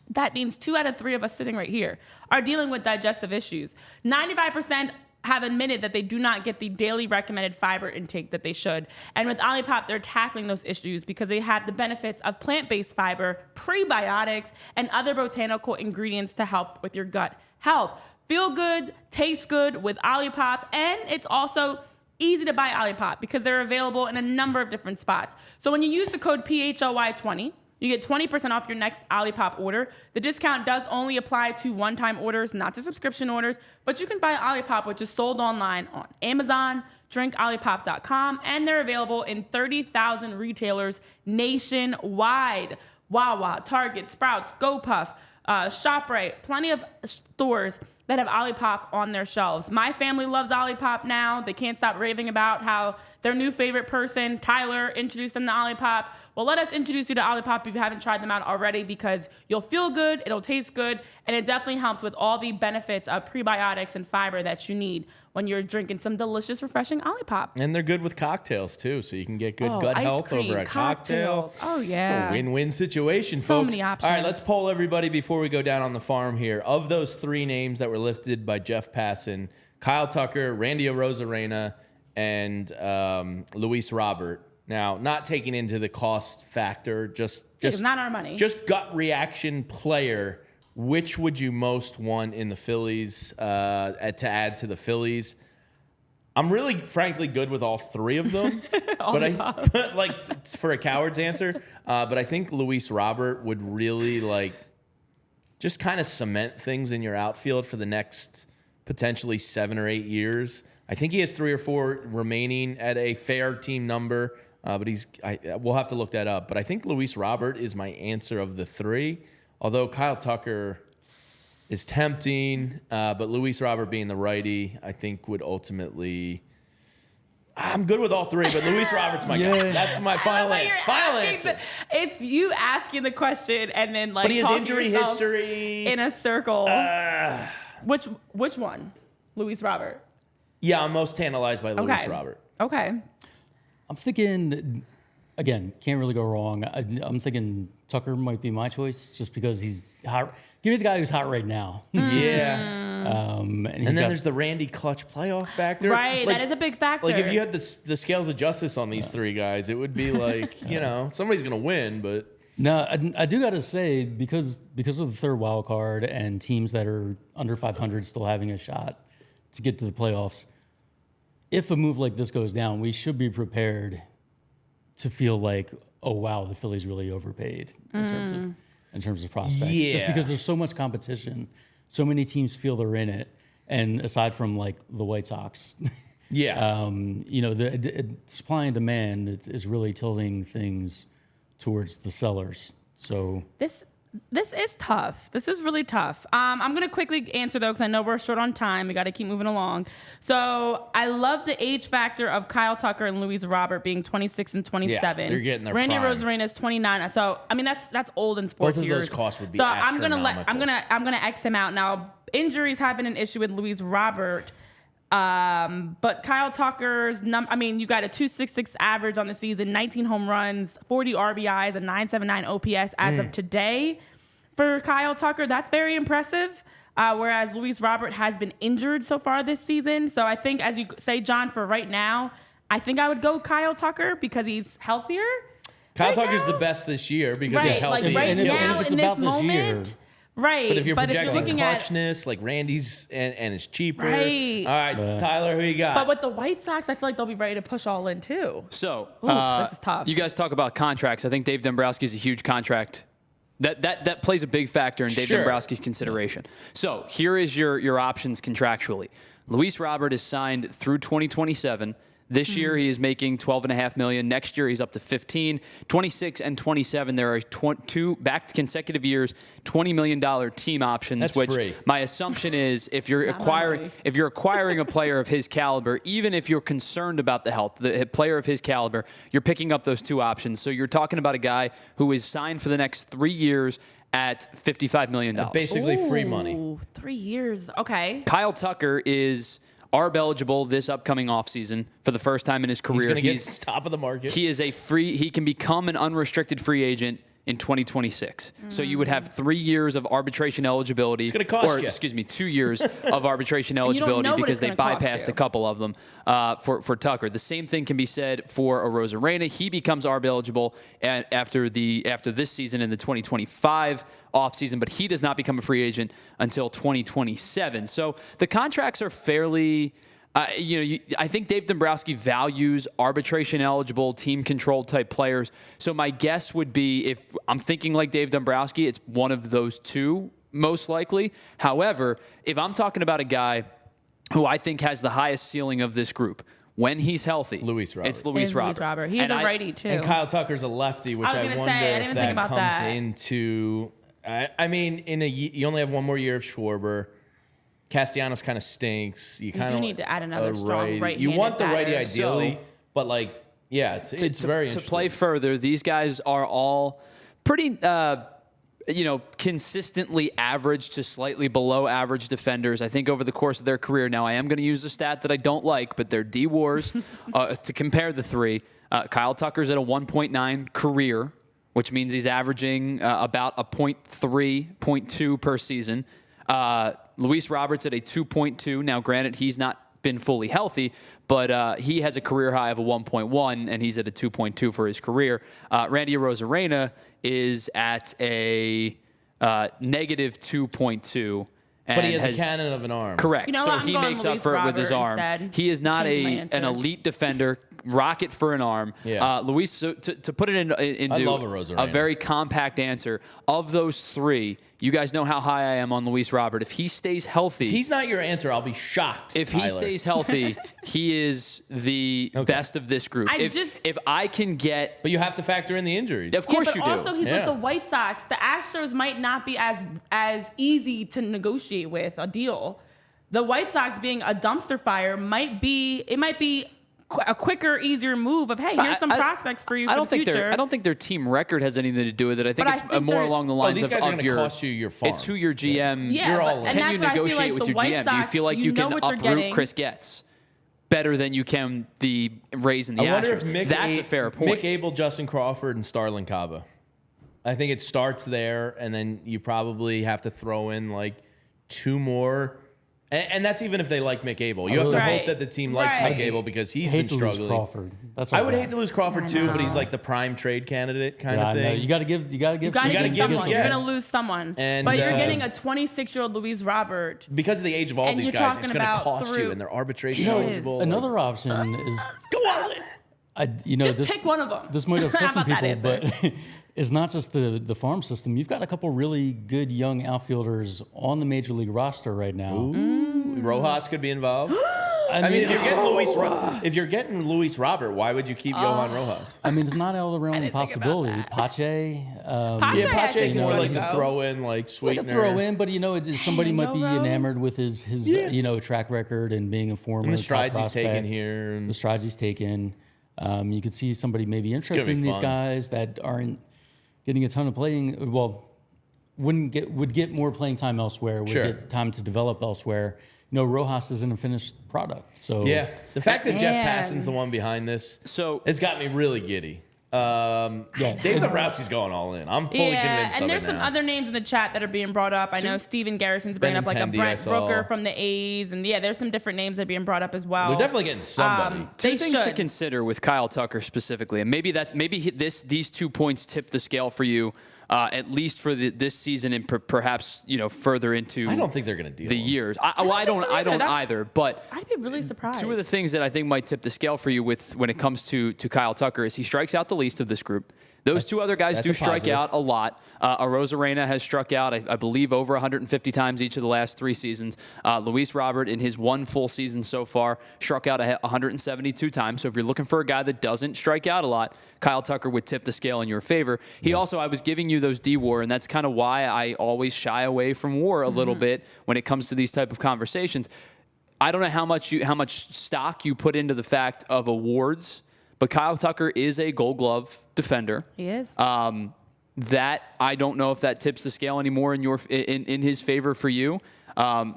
that means 2 out of 3 of us sitting right here, are dealing with digestive issues. 95% have admitted that they do not get the daily recommended fiber intake that they should. And with Olipop, they're tackling those issues because they have the benefits of plant-based fiber, prebiotics, and other botanical ingredients to help with your gut health. Feel good, taste good with Olipop, and it's also easy to buy Olipop because they're available in a number of different spots. So when you use the code PHLY20, you get 20% off your next Olipop order. The discount does only apply to one-time orders, not to subscription orders, but you can buy Olipop, which is sold online on Amazon, drinkolipop.com, and they're available in 30,000 retailers nationwide. Wawa, Target, Sprouts, GoPuff, ShopRite, plenty of stores that have Olipop on their shelves. My family loves Olipop now. They can't stop raving about how their new favorite person, Tyler, introduced them to Olipop. Well, let us introduce you to Olipop if you haven't tried them out already because you'll feel good, it'll taste good, and it definitely helps with all the benefits of prebiotics and fiber that you need when you're drinking some delicious, refreshing Olipop. And they're good with cocktails, too, so you can get good gut health over a cocktail. Oh, yeah. It's a win-win situation, folks. So many options. All right, let's poll everybody before we go down on the farm here. Of those 3 names that were lifted by Jeff Passan, Kyle Tucker, Randy Arozarena, and Luis Robert. Now, not taking into the cost factor, just it's not our money. Just gut reaction player. Which would you most want in the Phillies to add to the Phillies? I'm really, frankly, good with all 3 of them. but for a coward's answer, but I think Luis Robert would really just kind of cement things in your outfield for the next potentially 7 or 8 years. I think he has 3 or 4 remaining at a fair team number, but we'll have to look that up. But I think Luis Robert is my answer of the 3. Although Kyle Tucker is tempting, but Luis Robert being the righty, I think would ultimately. I'm good with all 3, but Luis Robert's my guy. That's my final answer. Final answer. It's you asking the question and then but he has injury history in a circle. Which one? Luis Robert. Yeah, I'm most tantalized by Luis Robert. Okay. I'm thinking. Again, can't really go wrong. I'm thinking Tucker might be my choice just because he's hot. Give me the guy who's hot right now. Yeah. And then there's the Randy Clutch playoff factor. Right, that is a big factor. If you had the scales of justice on these 3 guys, it would be somebody's going to win, but. No, I do got to say, because of the third wild card and teams that are under 500 still having a shot to get to the playoffs, if a move like this goes down, we should be prepared to feel like, oh wow, the Phillies really overpaid in terms of prospects. Yeah. Just because there's so much competition, so many teams feel they're in it, and aside from like the White Sox, Yeah. the supply and demand is really tilting things towards the sellers. So This is tough. This is really tough. I'm going to quickly answer, though, because I know we're short on time. We got to keep moving along. So I love the age factor of Kyle Tucker and Luis Robert being 26 and 27. Yeah, they're getting their Randy prime. Rosarena is 29. So, I mean, that's old in sports Both of years. those costs would be so I'm gonna X him out. Now, injuries have been an issue with Luis Robert. But Kyle Tucker's you got a 2.66 average on the season, 19 home runs, 40 RBIs, a 9.79 OPS as of today for Kyle Tucker. That's very impressive. Whereas Luis Robert has been injured so far this season. So I think, as you say, John, for right now, I think I would go Kyle Tucker because he's healthier. Kyle right Tucker's now. the best this year because Right, he's healthy. like right And if now it's in this about this year, moment. Right. But if you're but projecting looking at clutchness, like Randy's and it's cheaper. Right. All right, Tyler, who you got? But with the White Sox, I feel like they'll be ready to push all in too. So This is tough. you guys talk about contracts. I think Dave Dombrowski's a huge contract. That plays a big factor in Dave Sure. Dombrowski's consideration. So here is your options contractually. Luis Robert is signed through 2027. This year he is making $12.5 million. Next year he's up to 15. 26 and 27, there are two back consecutive years, $20 million team options. That's which free. my assumption is if you're acquiring a player of his caliber, even if you're concerned about the health, the player of his caliber, you're picking up those two options. So you're talking about a guy who is signed for the next 3 years at $55 million. Basically free money. Ooh, 3 years. Okay. Kyle Tucker is ARB eligible this upcoming offseason for the first time in his career. He's going to get top of the market. He can become an unrestricted free agent in 2026. So you would have 3 years of arbitration eligibility. It's going to cost you. Excuse me, 2 years of arbitration eligibility know what because it's they gonna cost bypassed you. a couple of them for Tucker. The same thing can be said for a Rosarena. He becomes ARB eligible after this season in the 2025 offseason, but he does not become a free agent until 2027. So the contracts are fairly... I think Dave Dombrowski values arbitration-eligible, team-controlled type players. So my guess would be, if I'm thinking like Dave Dombrowski, it's one of those two, most likely. However, if I'm talking about a guy who I think has the highest ceiling of this group, when he's healthy, Luis Robert. it's Luis Robert. He's a righty, too. And Kyle Tucker's a lefty, which I was I gonna wonder say, I didn't if think that about comes that. into... I mean, you only have one more year of Schwarber. Castellanos kind of stinks. You do need to add another strong right-handed You want the righty batter. ideally, but it's very To interesting. play further, these guys are all pretty, consistently average to slightly below average defenders, I think, over the course of their career. Now, I am going to use a stat that I don't like, but they're D-WARs. To compare the three, Kyle Tucker's at a 1.9 career, which means he's averaging about a 0.3, 0.2 per season. Luis Roberts at a 2.2. Now, granted, he's not been fully healthy, but he has a career high of a 1.1, and he's at a 2.2 for his career. Randy Rosarena is at a negative 2.2. But he has a cannon of an arm. Correct. You know so what? I'm he going makes up Luis for it with his Robert arm. instead. He is not Change my an answer. elite defender. Rocket for an arm. Yeah. Luis, so to put it into I love a Rosarena. very compact answer, of those three, you guys know how high I am on Luis Robert. If he stays healthy... If he's not your answer, I'll be shocked. If Tyler. he stays healthy, he is the best of this group. If I can get... But you have to factor in the injuries. Of course but you do. also he's Yeah. with the White Sox. The Astros might not be as easy to negotiate with a deal. The White Sox being a dumpster fire might be a quicker, easier move of, hey, here's some prospects for you for the future. I don't think their team record has anything to do with it. I think But it's I think more they're- along the lines these guys are of gonna your... cost you your farm. It's who your GM... Yeah, You're but- all in. and Can that's you what I feel negotiate like with the your White GM? Do you Sox, feel like you know can what you're uproot getting. Chris Getz better than you can the Rays and the I wonder Astros? if That's a fair point. Mick Abel, Justin Crawford, and Starlin Caba. I think it starts there, and then you probably have to throw in like two more And that's even if they like Mick Abel. You have to hope that the team likes Mick Abel because he's been struggling. Crawford. I would hate to lose Crawford too, but he's like the prime trade candidate kind of thing. You got to give someone. You're gonna lose someone, but you're getting a 26-year-old Luis Robert because of the age of all these guys. It's going to cost you, and they're arbitration eligible. Another option is go all in. Just pick one of them. This might upset some people, but it's not just the farm system. You've got a couple really good young outfielders on the major league roster right now. Rojas could be involved. I mean, if you're getting Luis Robert, why would you keep Johan Rojas? I mean, it's not out of the realm of possibility. Pache. Pache's more like the throw in, like sweetener. Like a throw in, but somebody might be enamored with his track record and being a former and the strides he's taken here. The strides he's taken. You could see somebody maybe interested in these guys that aren't getting a ton of playing. Well, would get more playing time elsewhere. Would get time to develop elsewhere. Rojas isn't a finished product. So the fact that Jeff Passan's the one behind this has got me really giddy. Dave Dombrowski's going all in. I'm fully convinced. And there's some other names in the chat that are being brought up. I know Steven Garrison's bringing up like a Brent Brooker from the A's, and there's some different names that are being brought up as well. They're definitely getting somebody. Two things to consider with Kyle Tucker specifically, and maybe these 2 points tip the scale for you. At least for this season and perhaps further into. I don't think they're going to deal the years. I don't either. But I'd be really surprised. Two of the things that I think might tip the scale for you when it comes to Kyle Tucker is he strikes out the least of this group. Those two other guys do strike out a lot. Arozarena has struck out, I believe, over 150 times each of the last 3 seasons. Luis Robert, in his 1 full season so far, struck out 172 times. So if you're looking for a guy that doesn't strike out a lot, Kyle Tucker would tip the scale in your favor. He also, I was giving you those D-WAR, and that's kind of why I always shy away from WAR a little bit when it comes to these type of conversations. I don't know how much stock you put into the fact of awards, but Kyle Tucker is a Gold Glove defender. He is. That I don't know if that tips the scale anymore in his favor for you.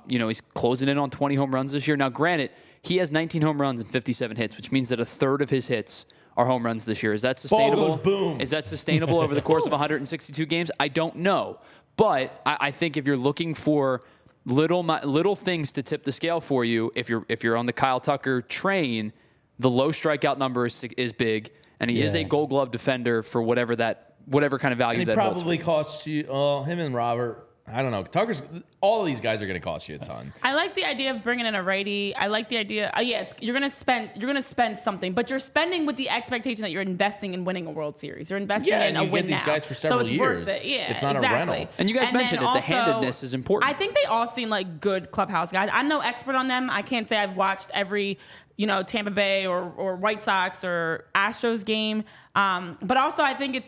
He's closing in on 20 home runs this year. Now, granted, he has 19 home runs and 57 hits, which means that a third of his hits are home runs this year. Is that sustainable? Ball goes boom. Is that sustainable over the course of 162 games? I don't know. But I think if you're looking for little things to tip the scale for you, if you're on the Kyle Tucker train, the low strikeout number is big, and he is a Gold Glove defender for whatever kind of value that holds. Probably costs you. Him and Robert. I don't know. All of these guys are going to cost you a ton. I like the idea of bringing in a righty. I like the idea. You're going to spend something, but you're spending with the expectation that you're investing in winning a World Series. You're investing in a win now. And you get these guys for several years. Worth it. Yeah, it's not a rental. And you guys mentioned it. The handedness is important. I think they all seem like good clubhouse guys. I'm no expert on them. I can't say I've watched every Tampa Bay or White Sox or Astros game. But also I think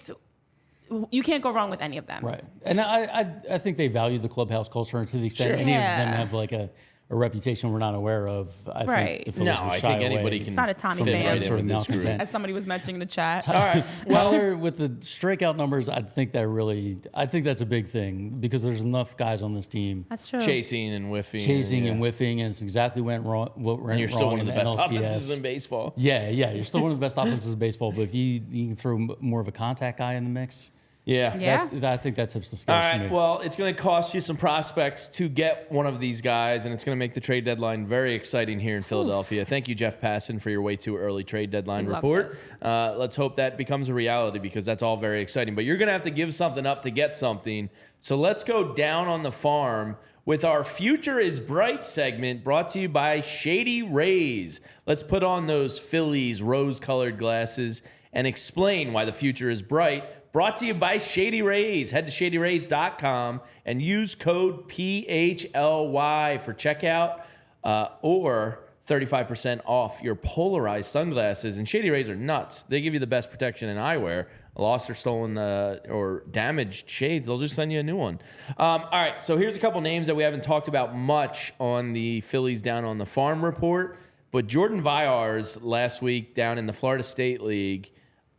you can't go wrong with any of them. Right. And I think they value the clubhouse culture, and to the extent any of them have like a reputation we're not aware of, I think the Phillies would shy away. Anybody can. It's not a Tommy fan. Sort of malcontent. As somebody was mentioning in the chat. All right. Tyler, with the strikeout numbers, I think that's a big thing because there's enough guys on this team. That's true. Chasing and whiffing. And it's exactly what went wrong. And you're still one of the best NLCS. offenses in baseball. Yeah, you're still one of the best offenses in baseball, but if you can throw more of a contact guy in the mix. I think that tips the scale. All right. Well, it's going to cost you some prospects to get one of these guys, and it's going to make the trade deadline very exciting here in Philadelphia. Thank you, Jeff Passan, for your way too early trade deadline report. Let's hope that becomes a reality because that's all very exciting. But you're going to have to give something up to get something. So let's go down on the farm with our Future is Bright segment brought to you by Shady Rays. Let's put on those Phillies rose-colored glasses and explain why the future is bright. Brought to you by Shady Rays. Head to shadyrays.com and use code PHLY for checkout or 35% off your polarized sunglasses. And Shady Rays are nuts. They give you the best protection in eyewear. Lost or stolen or damaged shades, they'll just send you a new one. All right, so here's a couple names that we haven't talked about much on the Phillies Down on the Farm report. But Jordan Vyars last week down in the Florida State League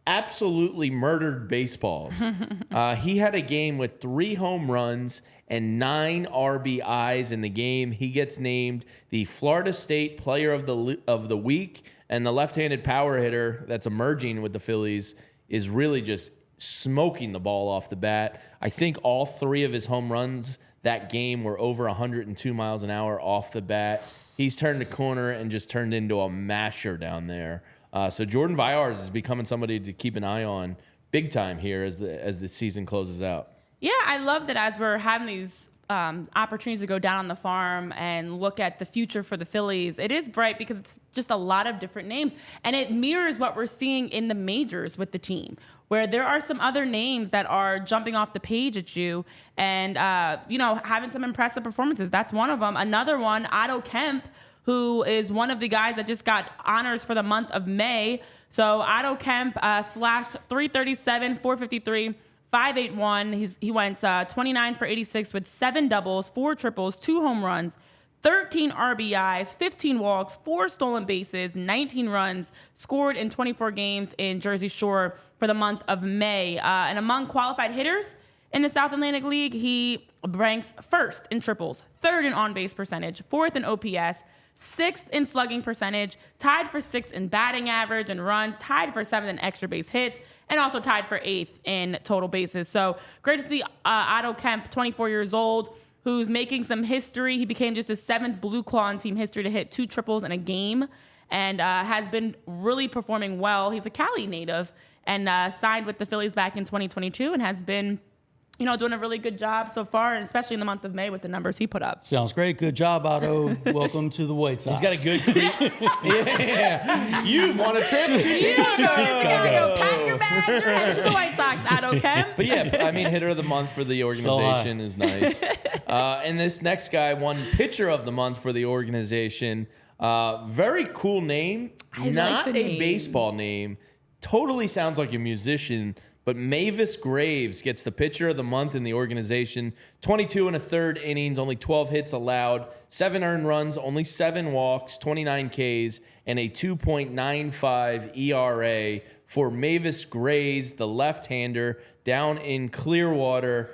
absolutely murdered baseballs. He had a game with 3 home runs and 9 RBIs in the game. He gets named the Florida State Player of the Week, and the left-handed power hitter that's emerging with the Phillies is really just smoking the ball off the bat. I think all 3 of his home runs that game were over 102 miles an hour off the bat. He's turned the corner and just turned into a masher down there. So Jordan Vyars is becoming somebody to keep an eye on big time here as the season closes out. Yeah, I love that as we're having these opportunities to go down on the farm and look at the future for the Phillies. It is bright because it's just a lot of different names, and it mirrors what we're seeing in the majors with the team, where there are some other names that are jumping off the page at you and, having some impressive performances. That's one of them. Another one, Otto Kemp, who is one of the guys that just got honors for the month of May. So Otto Kemp slashed 337, 453, 581. He went 29 for 86 with 7 doubles, 4 triples, 2 home runs, 13 RBIs, 15 walks, 4 stolen bases, 19 runs scored in 24 games in Jersey Shore for the month of May. And among qualified hitters in the South Atlantic League, he ranks first in triples, third in on-base percentage, fourth in OPS, 6th in slugging percentage, tied for 6th in batting average and runs, tied for 7th in extra base hits, and also tied for 8th in total bases. So great to see Otto Kemp, 24 years old, who's making some history. He became just the 7th Blue Claw in team history to hit 2 triples in a game and has been really performing well. He's a Cali native and signed with the Phillies back in 2022 and has been doing a really good job so far, and especially in the month of May with the numbers he put up. Sounds great. Good job, Otto. Welcome to the White Sox. He's got a good yeah. You've won a trip to Chicago. Pack your bag. You're headed to the White Sox, Otto Kemp. But yeah, I mean, hitter of the month for the organization is nice. And this next guy won pitcher of the month for the organization. Very cool name. Not a baseball name. Totally sounds like a musician. But Mavis Graves gets the pitcher of the month in the organization. 22 1/3 innings, only 12 hits allowed, 7 earned runs, only 7 walks, 29 Ks, and a 2.95 ERA for Mavis Graves, the left-hander, down in Clearwater.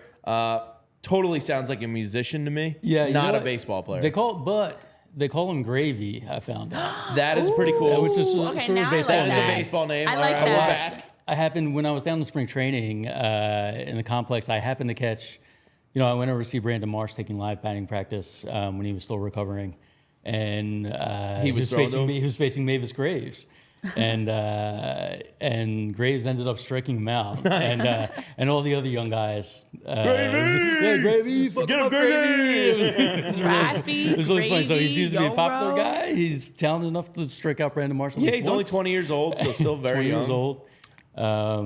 Totally sounds like a musician to me. Yeah, not a baseball player. They call him Gravy, I found out. That is pretty cool. Which is sort of baseball. That is a baseball name. I like All right, that. we're back. I happened when I was down in spring training in the complex. I happened to catch, I went over to see Brandon Marsh taking live batting practice when he was still recovering, and he was facing Mavis Graves, and Graves ended up striking him out, nice. and all the other young guys, Gravy, fuck get him, Gravy. It was really funny. So he seems to be a popular Yo-Ro. guy. He's talented enough to strike out Brandon Marsh. Yeah, he's only 20 years old, so still very young. Years old. Wow.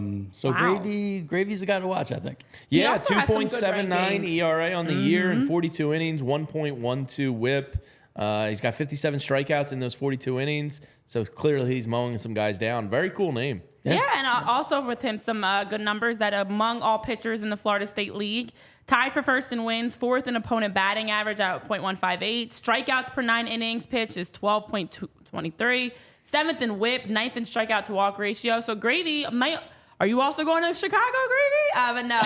Gravy's a guy to watch, I think. Yeah, also has some good 2.79 rankings. ERA on the year and 42 innings, 1.12 WHIP. He's got 57 strikeouts in those 42 innings, so clearly he's mowing some guys down. Very cool name. Yeah, and also with him some good numbers that among all pitchers in the Florida State League, tied for first in wins, 4th in opponent batting average at .158, strikeouts per 9 innings pitched is 12.23. 7th in WHIP, 9th in strikeout to walk ratio. So Gravy are you also going to Chicago, Gravy? But no.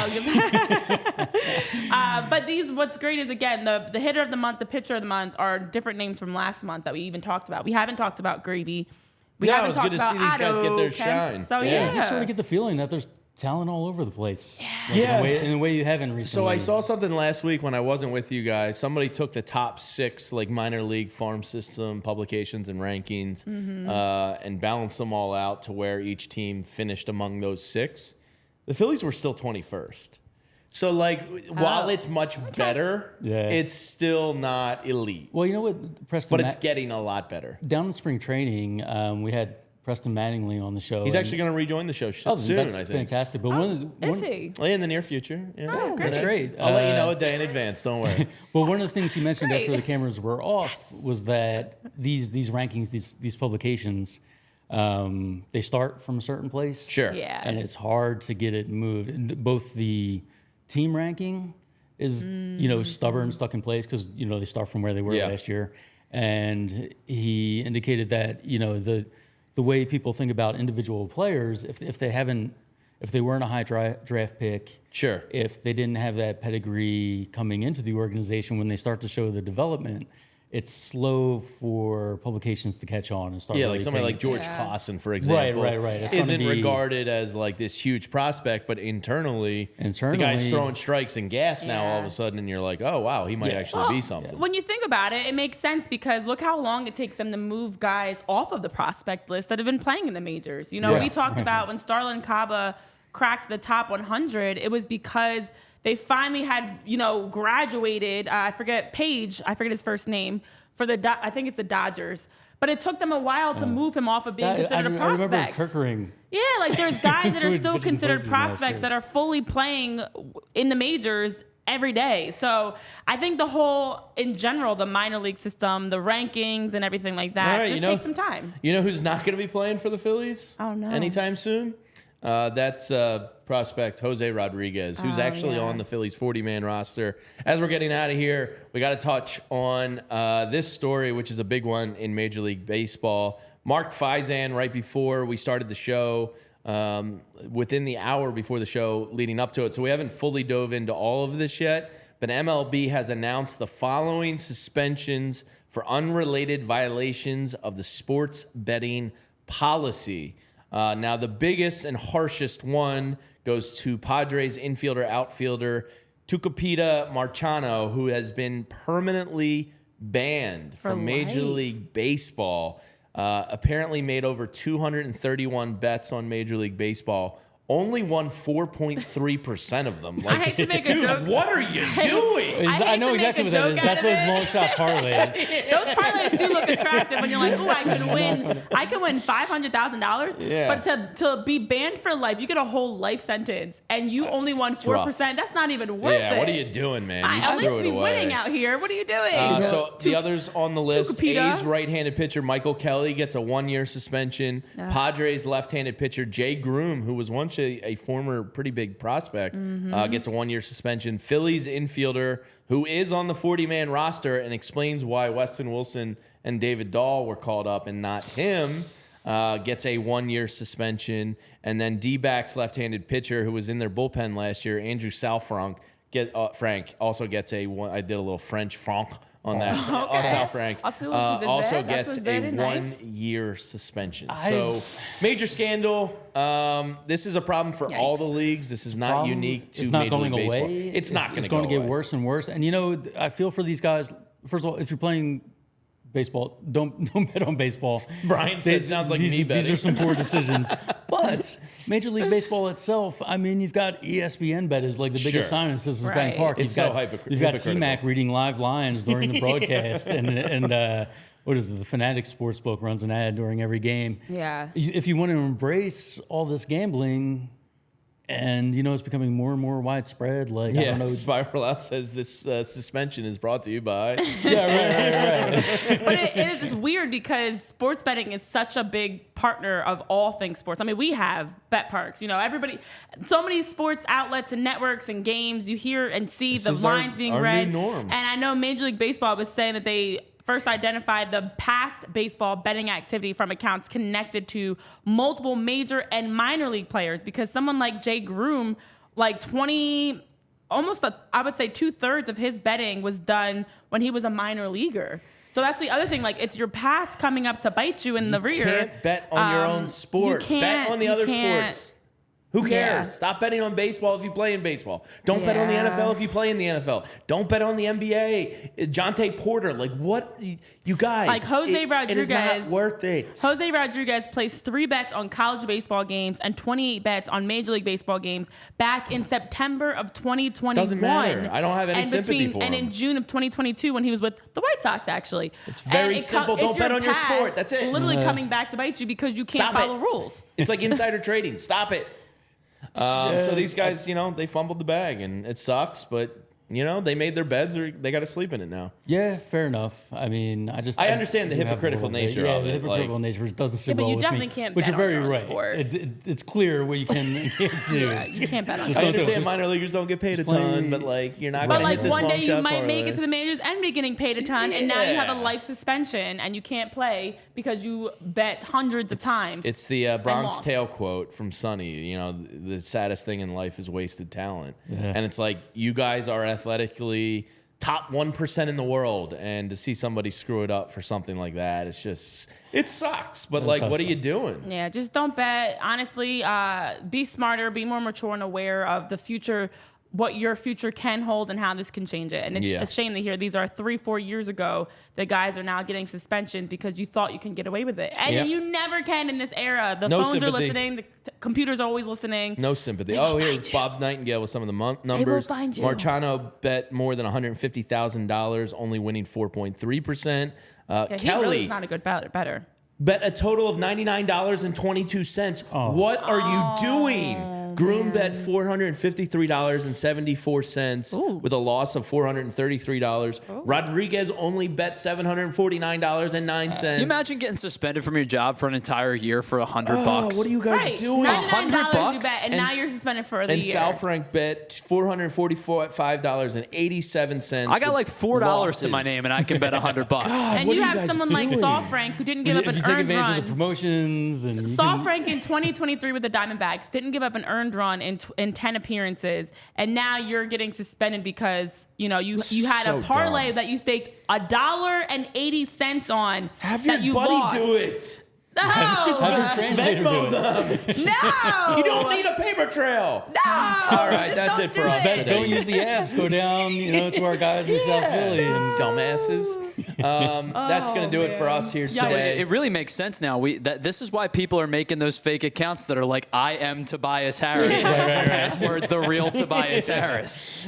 But what's great is, again, the hitter of the month, the pitcher of the month are different names from last month that we even talked about. We haven't talked about Gravy. We haven't it's good to see these guys get their shine. So You just sort of get the feeling that there's talent all over the place. Yeah. In a way you haven't recently. So I saw something last week when I wasn't with you guys. Somebody took the top 6 minor league farm system publications and rankings and balanced them all out to where each team finished among those 6. The Phillies were still 21st. So while it's much better, it's still not elite. Well, you know what, Preston? But it's getting a lot better. Down in spring training, we had Preston Mattingly on the show. He's actually going to rejoin the show soon, that's I think. fantastic. But Is he? In the near future. Yeah. Great. That's great. I'll let you know a day in advance. Don't worry. Well, one of the things he mentioned Great. after the cameras were off was that these rankings, these publications, they start from a certain place. Sure. Yeah. And it's hard to get it moved. And both the team ranking is, stubborn, stuck in place because, they start from where they were last year. And he indicated that, the way people think about individual players, if they weren't a high draft pick, Sure. if they didn't have that pedigree coming into the organization, when they start to show the development, it's slow for publications to catch on and start. Yeah, really like somebody paying like George Clausen, for example, right. It's isn't gonna be- regarded as like this huge prospect, but internally, the guy's throwing strikes and gas now all of a sudden, and you're like, oh wow, he might actually be something. When you think about it, it makes sense because look how long it takes them to move guys off of the prospect list that have been playing in the majors. You know, we talked about when Starlin Caba cracked the top 100, it was because they finally had, graduated. I forget his first name I think it's the Dodgers. But it took them a while to move him off of being considered a prospect. I remember Kirkering. Yeah, like there's guys that are Who still pitched in considered postseason prospects that are fully playing in the majors every day. So I think in general, the minor league system, the rankings and everything like that takes some time. You know who's not going to be playing for the Phillies? Oh, no. Anytime soon? That's prospect Jose Rodriguez, who's actually on the Phillies 40-man roster. As we're getting out of here, we got to touch on this story, which is a big one in Major League Baseball. Mark Faison, right before we started the show, within the hour before the show leading up to it. So we haven't fully dove into all of this yet, but MLB has announced the following suspensions for unrelated violations of the sports betting policy. Now, the biggest and harshest one goes to Padres infielder, outfielder Tucupita Marchano, who has been permanently banned from Major League Baseball. Apparently made over 231 bets on Major League Baseball. Only won 4.3% of them. Like, I hate to make a joke. What are you doing? I know exactly what that is. That's those long shot parlays. Those parlays do look attractive when you're like, ooh, I can win $500,000. Yeah. But to be banned for life, you get a whole life sentence, and you only won 4%. That's not even worth it. Yeah, what are you doing, man? You at threw least it be away. winning out here. What are you doing? So the others on the list, Tucupita. A's right-handed pitcher Michael Kelly gets a 1-year suspension. Padres left-handed pitcher Jay Groom, who was once a former pretty big prospect, gets a 1-year suspension. Phillies infielder, who is on the 40-man roster and explains why Weston Wilson and David Dahl were called up and not him, gets a 1-year suspension. And then D-backs left-handed pitcher, who was in their bullpen last year, Andrew Salfranc, also gets I did a little French franc on that. Sal Frank also gets a 1-year suspension. So major scandal. This is a problem for all the leagues. This is not unique to Major League Baseball. It's not going to go away. It's going to get worse and worse. And I feel for these guys. First of all, if you're playing baseball, don't bet on baseball. Brian said, sounds like me betting. These are some poor decisions. But Major League Baseball itself, I mean, you've got ESPN bet is like the biggest sign in Citizens Bank Park. It's You've got T-Mac reading live lines during the broadcast, and what is it? The Fanatic Sportsbook runs an ad during every game. Yeah. If you want to embrace all this gambling, and it's becoming more and more widespread. Like I don't know. Spiral Out says this suspension is brought to you by. Right. But it is just weird because sports betting is such a big partner of all things sports. I mean, we have bet parks. Everybody, so many sports outlets and networks and games. You hear and see the lines being read. New norm. And I know Major League Baseball was saying that they first identified the past baseball betting activity from accounts connected to multiple major and minor league players, because someone like Jay Groom, like I would say 2/3 of his betting was done when he was a minor leaguer. So that's the other thing. Like, it's your past coming up to bite you in the rear. You can't bet on your own sport. Bet on the other sports. Who cares? Yeah. Stop betting on baseball if you play in baseball. Don't bet on the NFL if you play in the NFL. Don't bet on the NBA. Jonte Porter, like, what? You guys. Like Jose Rodriguez. It is not worth it. Jose Rodriguez placed 3 bets on college baseball games and 28 bets on Major League Baseball games back in September of 2021. Doesn't matter. I don't have any sympathy for him. And in June of 2022 when he was with the White Sox, actually. It's very simple. Don't bet on your sport. That's it. Literally coming back to bite you because you can't follow rules. It's like insider trading. Stop it. So these guys, they fumbled the bag, and it sucks, but they made their beds, or they got to sleep in it now. Yeah, fair enough. I mean, I understand the hypocritical nature of it. The hypocritical nature doesn't sit well with me. But you definitely can't bet on you're very your own right. sport. It's clear what you can and can't do. Yeah, you can't bet on I understand minor leaguers don't get paid a ton, but you're not going to hit this one day you might parlay. make it to the majors and be getting paid a ton, and now you have a life suspension and you can't play because you bet hundreds of times. It's the Bronx Tale quote from Sonny. The saddest thing in life is wasted talent. Yeah. And it's like, you guys are athletically top 1% in the world, and to see somebody screw it up for something like that, it sucks. But like, what are you doing? Yeah, just don't bet. Honestly, be smarter, be more mature and aware of the future, what your future can hold and how this can change it. And it's a shame to hear these are 3-4 years ago that guys are now getting suspension because you thought you can get away with it. And you never can in this era. The phones are listening. The computers are always listening. No sympathy. Here's Bob Nightingale with some of the numbers. They will find you. Marchano bet more than $150,000, only winning 4.3%. Kelly really is not a good better. Bet a total of $99.22. What are you doing? Groom bet $453.74 with a loss of $433. Rodriguez only bet $749.09. You imagine getting suspended from your job for an entire year for $100? What are you guys doing? $100 you bet, and now you're suspended for the year. And Sal Frank bet $445.87. I got like $4 to my name, and I can bet $100. And you have someone like Saul Frank who didn't give up an earned run. If you take advantage of the promotions, and Saul Frank in 2023 with the Diamondbacks didn't give up an earned run in 10 appearances, and now you're getting suspended because you had a parlay that you staked $1.80 on. Have your buddy do it. No. Just have your translator do it. No. You don't need a paper trail. No. All right, that's it for us today. Don't use the apps. Go down, to our guys in South Philly and dumbasses. That's going to do it for us here today. It really makes sense now. This is why people are making those fake accounts that are like, I am Tobias Harris. Password the real Tobias Harris.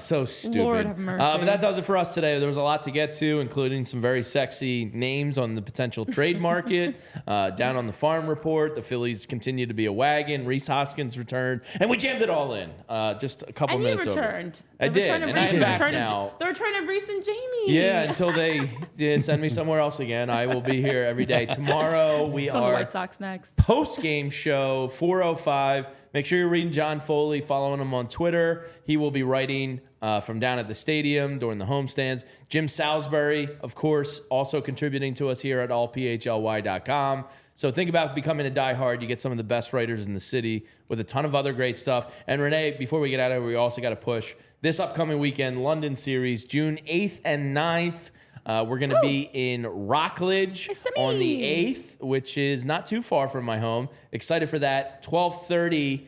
So stupid. Lord have mercy. But that does it for us today. There was a lot to get to, including some very sexy names on the potential trade market. Down on the farm report, the Phillies continue to be a wagon. Rhys Hoskins returned, and we jammed it all in. Just a couple minutes over. I did, and I'm back now. The return of Rhys and Jamie. Yeah, until they send me somewhere else again. I will be here every day. Tomorrow we are White Sox next. Post-game show, 4:05. Make sure you're reading John Foley, following him on Twitter. He will be writing from down at the stadium during the homestands. Jim Salisbury, of course, also contributing to us here at allphly.com. So think about becoming a diehard. You get some of the best writers in the city with a ton of other great stuff. And Renee, before we get out of here, we also got to push this upcoming weekend, London series, June 8th and 9th. We're going to be in Rockledge on the 8th, which is not too far from my home. Excited for that. 12:30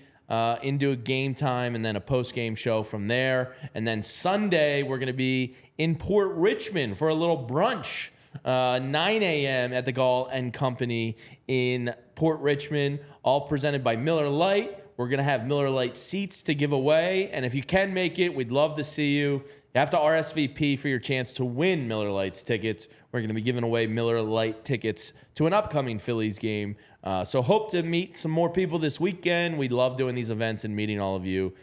into a game time and then a post-game show from there. And then Sunday, we're going to be in Port Richmond for a little brunch. 9 a.m. at the Gall and Company in Port Richmond, all presented by Miller Lite. We're going to have Miller Lite seats to give away. And if you can make it, we'd love to see you. You have to RSVP for your chance to win Miller Lite's tickets. We're going to be giving away Miller Lite tickets to an upcoming Phillies game. So hope to meet some more people this weekend. We love doing these events and meeting all of you.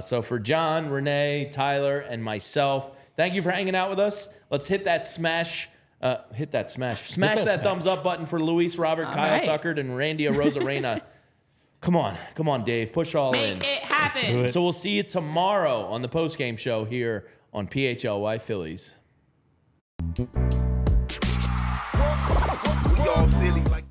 So for John, Renee, Tyler, and myself, thank you for hanging out with us. Let's hit that smash. Smash that thumbs up button for Luis, Robert, Kyle Tucker, and Randy Arozarena. Come on, Dave. Push all in. Make it happen. So we'll see you tomorrow on the postgame show here on PHLY Phillies. We all silly like